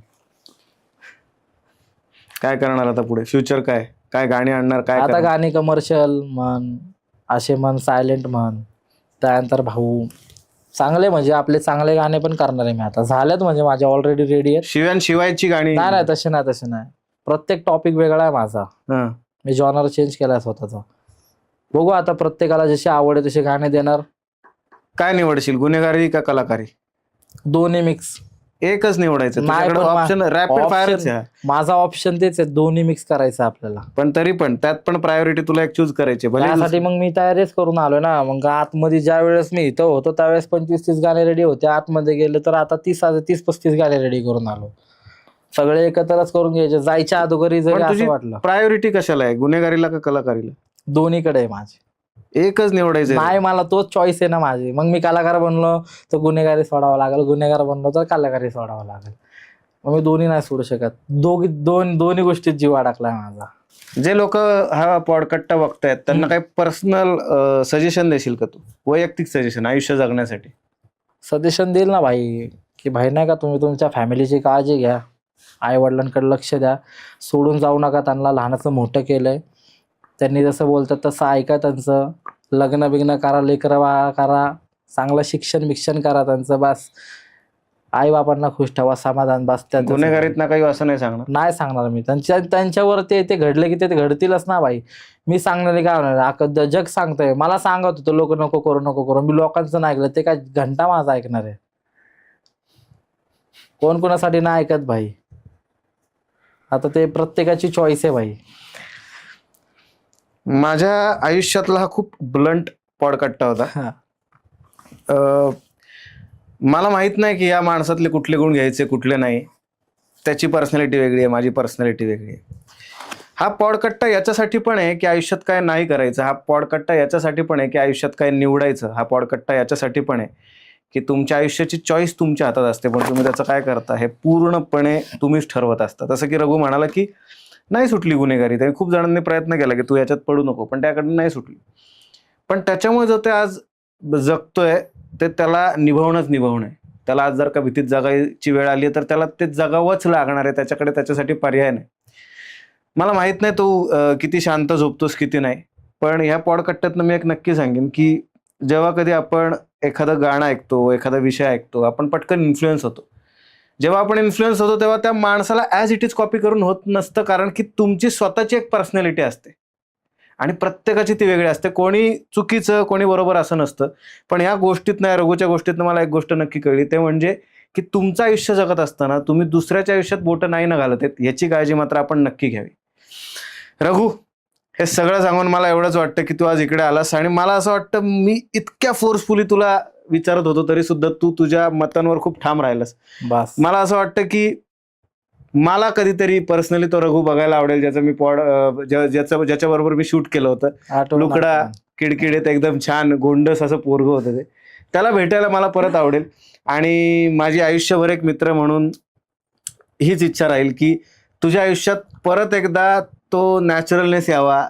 काय करणार आता पुढे? फ्युचर काय काय गाणी आणणार? काय आता करणार? गाणी कमर्शियल म्हण, असे म्हण, सायलेंट म्हण. त्यानंतर भाऊ चांगले, म्हणजे आपले चांगले गाणे पण करणार आहे मी आता. झालेत म्हणजे माझे ऑलरेडी रेडी आहेत. शिवायची गाणी? नाही तसे नाही. प्रत्येक टॉपिक वेगळा आहे माझा. मी जॉनर चेंज केलाय स्वतःचा. बघू आता, प्रत्येकाला जशी आवड आहे तशी गाणे देणार. काय निवडशील, गुन्हेगारी का कलाकारी? दोन्ही मिक्स. एकच निवडायचं? नाही, पण ऑप्शन रॅपिड फायरच आहे. माझा ऑप्शन तेच आहे, दोन्ही मिक्स करायचं आपल्याला. पण तरी पण त्यात पण प्रायोरिटी तुला एक चूज करायची. त्यासाठी मग मी तयारीच करून आलोय ना. मग आतमध्ये ज्या वेळेस मी इथं होतो त्यावेळेस 25-30 गाणे रेडी होते. आतमध्ये गेले तर आता 30-35 गाणे रेडी करून आलो. सगळे एकत्रच करून घ्यायचे, जायच्या अगोदरी जरी असं वाटलं. प्रायोरिटी कशाला आहे, गुन्हेगारीला का कलाकारीला? दोन्हीकडे आहे माझी. एकच निवडायचं नाही, मला तोच चॉईस आहे ना माझी. मग मी कलाकार बनलो तर गुन्हेगारी सोडावं लागेल, गुन्हेगार बनलो तर कलाकारी सोडावं लागेल. मग मी दोन्ही नाही सोडू शकत. दोन्ही गोष्टीत जीव अडकलाय माझा. जे लोक हा पॉडकास्ट बघतायत त्यांना काही पर्सनल सजेशन देशील का तू? वैयक्तिक सजेशन आयुष्य जगण्यासाठी. सजेशन देईल ना भाई, की भाई नाही का, तुम्ही तुमच्या फॅमिलीची काळजी घ्या, आई वडिलांकडे लक्ष द्या, सोडून जाऊ नका त्यांना. लहानाचं मोठं केलंय त्यांनी, जसं बोलतात तसं ऐका त्यांचं. लग्न बिग्न करा, लेकरं करा, चांगलं शिक्षण करा त्यांचं. बस आई बाबांना खुश ठेवा, समाधान, बस. त्या गुन्हेगारीत ना काही असं नाही सांगणार मी. त्यांच्यावर ते घडले की ते घडतीलच ना भाई. मी सांगणारे काय होणार? जग सांगतंय, मला सांगत होतं लोक नको करू. मी लोकांचं नाही ऐकलं, ते काय घंटा माझा ऐकणार आहे? कोण कोणासाठी नाही ऐकत भाई. आता ते प्रत्येकाची चॉईस आहे भाई. माझ्या आयुष्यातला हा खूप ब्लंट पॉडकास्ट होता. मला माहित नाही की या माणसातले कुठले गुण घ्यायचे कुठले नाही. त्याची पर्सनॅलिटी वेगळी आहे, माझी पर्सनॅलिटी वेगळी आहे. हा पॉडकास्ट याच्यासाठी पण आहे की आयुष्यात काय नाही करायचं. हा पॉडकास्ट याच्यासाठी पण आहे की आयुष्यात काय निवडायचं. हा पॉडकास्ट याच्यासाठी पण आहे की तुमच्या आयुष्याची चॉईस तुमच्या हातात असते, पण तुम्ही त्याचं काय करता हे पूर्णपणे तुम्हीच ठरवत असता. जसं की रघु म्हणाला की नाही सुटली गुन्हेगारी, त्याने खूप जणांनी प्रयत्न केला की तू याच्यात पडू नको, पण त्याकडनं नाही सुटली. पण त्याच्यामुळे जो ते आज जगतोय ते त्याला निभावणं आहे. त्याला आज जर का भीतीत जगायची वेळ आली तर त्याला ते जगावंच लागणार आहे. त्याच्याकडे त्याच्यासाठी पर्याय नाही. मला माहित नाही तू किती शांत झोपतोस किती नाही, पण ह्या पॉडकास्टातनं मी एक नक्की सांगेन की जेव्हा कधी आपण एखादं गाणं ऐकतो, एखादा विषय ऐकतो, आपण पटकन इन्फ्लुएन्स होतो. जेव्हा आपण इन्फ्लुएन्स होतो तेव्हा त्या माणसाला ॲज इट इज कॉपी करून होत नसतं, कारण की तुमची स्वतःची एक पर्सनॅलिटी असते आणि प्रत्येकाची ती वेगळी असते. कोणी चुकीचं कोणी बरोबर असं नसतं. पण या गोष्टीतनं, या रघुच्या गोष्टीतनं मला एक गोष्ट नक्की कळली, ते म्हणजे की तुमचं आयुष्य जगत असताना तुम्ही दुसऱ्याच्या आयुष्यात बोटं नाही न घालत आहेत, याची काळजी मात्र आपण नक्की घ्यावी. रघु, हे सगळं सांगून मला एवढंच वाटतं की तू आज इकडे आलास, आणि मला असं वाटतं मी इतक्या फोर्सफुली तुला विचारत होतो तरी सुद्धा तू तुझ्या मतांवर खूप ठाम राहिलास. बस मला असं वाटतं की मला कधीतरी पर्सनली तो रघु बघायला आवडेल, ज्याचं मी ज्याच्याबरोबर मी शूट केलं होतं. आठवण लुकडा, आठवण. किडकिडीत एकदम छान गोंडस असं पोरगं होतं ते. त्याला भेटायला मला परत आवडेल, आणि माझी आयुष्यभर एक मित्र म्हणून हीच इच्छा राहील की तुझ्या आयुष्यात परत एकदा तो नॅचरलनेस यावा,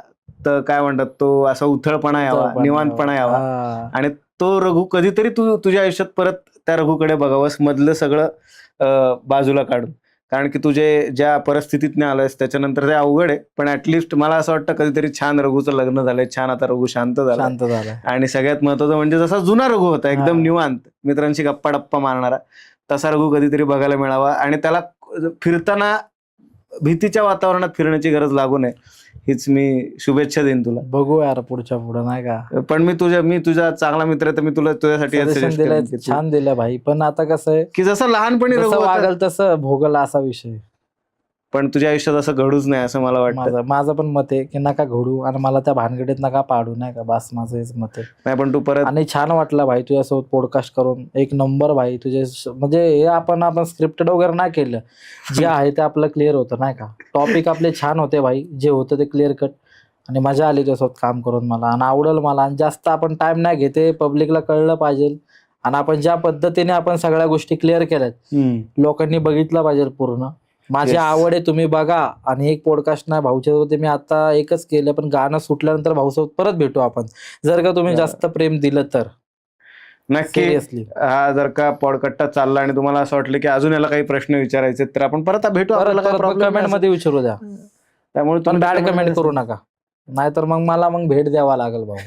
तर काय म्हणतात, तो असा उथळपणा यावा, निवांतपणा यावा, हा. आणि तो रघु कधीतरी तू तुझ्या आयुष्यात परत त्या रघुकडे बघावंस, मधलं सगळं बाजूला काढून. कारण की तुझे ज्या परिस्थितीत आलायस त्याच्यानंतर ते अवघड आहे, पण ऍटलिस्ट मला असं वाटतं कधीतरी छान रघुचं लग्न झालंय, छान आता रघु शांत झाला, शांत झालं. आणि सगळ्यात महत्वाचं म्हणजे जसा जुना रघु होता एकदम हा. निवांत, मित्रांशी गप्पा डप्पा मारणारा, तसा रघु कधीतरी बघायला मिळावा, आणि त्याला फिरताना भीतीच्या वातावरणात फिरण्याची गरज लागू नये, हीच मी शुभेच्छा देईन तुला. बघू यार पुढच्या पुढं नाही का. पण मी तुझा चांगला मित्र आहे, तर मी तुला तुझ्यासाठी हेच Suggestion suggest दिलंय, करेन की तू- छान दिलं भाई, पण आता कसं आहे, की जसं लहानपणी रघु जसं होता, वागल तसं भोगल असा विषय. पण तुझ्या आयुष्यात असं घडूच नाही असं मला वाटतं. माझं पण मत आहे की नका घडू आणि मला त्या भानगडीत नका पाडू, नाही का. बस माझं हेच मत आहे. नाही, पण तू परत आणि छान वाटलं भाई तुझ्यासोबत पॉडकास्ट करून, एक नंबर भाई. म्हणजे हे आपण स्क्रिप्टेड वगैरे नाही केलं, जे आहे ते आपलं क्लिअर होतं, नाही का. टॉपिक आपले छान होते भाई, जे होतं ते क्लिअर कट, आणि मजा आली तुझ्यासोबत काम करून मला, आणि आवडेल मला. आणि जास्त आपण टाइम नाही घेते, पब्लिकला कळलं पाहिजे, आणि आपण ज्या पद्धतीने आपण सगळ्या गोष्टी क्लिअर केल्यात लोकांनी बघितलं पाहिजे पूर्ण. माझी Yes. आवड आहे, तुम्ही बघा. आणि एक पॉडकास्ट नाही भाऊच्यासोबत मी आता एकच केलं, पण गाणं सुटल्यानंतर भाऊसोबत परत भेटू आपण, जर का तुम्ही जास्त प्रेम दिलं तर. नक्की. सिरियसली हा जर का पॉडकास्ट चालला आणि तुम्हाला असं वाटलं की अजून याला काही प्रश्न विचारायचे, तर आपण परत भेटू, आपल्याला काही प्रॉब्लेम कमेंट मध्ये विचारू द्या, त्यामुळे पण तुम्ही बॅड comment कमेंट मध्ये करू नका, नाहीतर मग मला भेट द्यावा लागेल भाऊ.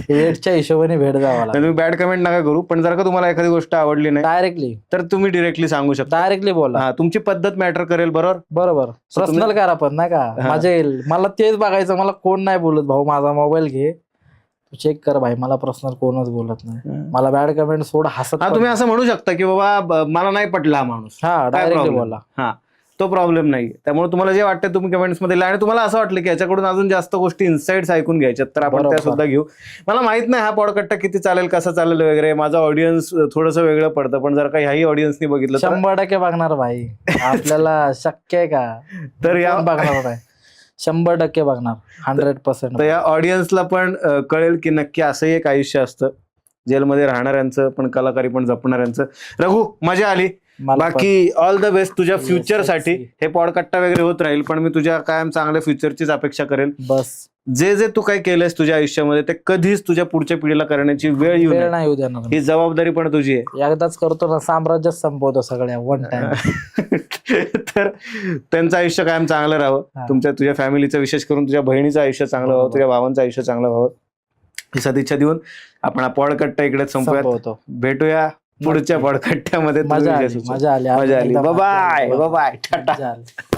वेटच्या हिशोबाने भेट द्यावा लागेल. तुम्ही बॅड कमेंट नका करू, पण जर का तुम्हाला एखादी गोष्ट आवडली नाही डायरेक्टली तर तुम्ही डिरेक्टली सांगू शकता. डायरेक्टली बोला. हा, तुमची पद्धत मॅटर करेल, बरोबर. बरोबर, पर्सनल करा पण, नाही का. हा. मजा येईल. मला तेच बघायचं, मला कोण नाही बोलत भाऊ. माझा मोबाईल घे, तू चेक कर भाई, मला पर्सनल कोणच बोलत नाही. मला बॅड कमेंट सोड, हसत हा, पण. तुम्ही असं म्हणू शकता की बाबा मला नाही पटला हा माणूस, हा, काय डायरेक्टली problem? बोला. हा, तो प्रॉब्लेम नाही. त्यामुळे तुम्हाला जे वाटतं तुम्ही कमेंट्स मध्ये लिहा, आणि तुम्हाला असं वाटलं की याच्याकडून अजून जास्त गोष्टी इन्साइट्स ऐकून घ्यायच्यात, तर आपण बरोबर. त्या सुद्धा घेऊ. मला माहित नाही हा पॉडकास्ट किती चालेल, कसं चालेल वगैरे, माझा ऑडियन्स थोडंसं वेगळं पडतं, पण जर का ह्याही ऑडियन्सनी बघितलं तर 100% बघणार भाई. आपल्याला शक्य आहे का, तर या कोण बघणार नाही. 100% बघणार, 100%. तर या ऑडियन्सला पण कळेल की नक्की असंही एक आयुष्य असतं, जेलमध्ये राहणाऱ्यांचं पण, कलाकारी पण जपणाऱ्यांचं. रघु, मजा आली. मला पण. बाकी ऑल द बेस्ट तुझ्या Yes, फ्युचरसाठी. yes. हे पॉडकास्ट वगैरे होत राहील, पण मी तुझ्या कायम चांगल्या फ्युचरचीच अपेक्षा करेल. बस जे जे तू काही केलंस तुझ्या आयुष्यामध्ये ते कधीच तुझ्या पुढच्या पिढीला करण्याची वेळ येऊ वेळ नये. नाही येऊ देणार. ही जबाबदारी पण तुझी आहे. एकदाच करतो ना, साम्राज्यात संपवतो सगळ्या वन टाइम. तर त्यांचं आयुष्य कायम चांगलं राहावं, हा. तुझ्या फॅमिलीचं, विशेष करून तुझ्या बहिणीचं आयुष्य चांगलं व्हावं, बरोबर. तुझ्या भावांचं आयुष्य चांगलं व्हावं, ही सदिच्छा देऊन आपण हा पॉडकास्ट इकडेच संपवूयात. संपवतो. भेटूया पुढच्या पॉडकास्टमध्ये. मजा आली. मजा आली. एकदा बाय मजा आली. बाय, टाटा. मजा आली.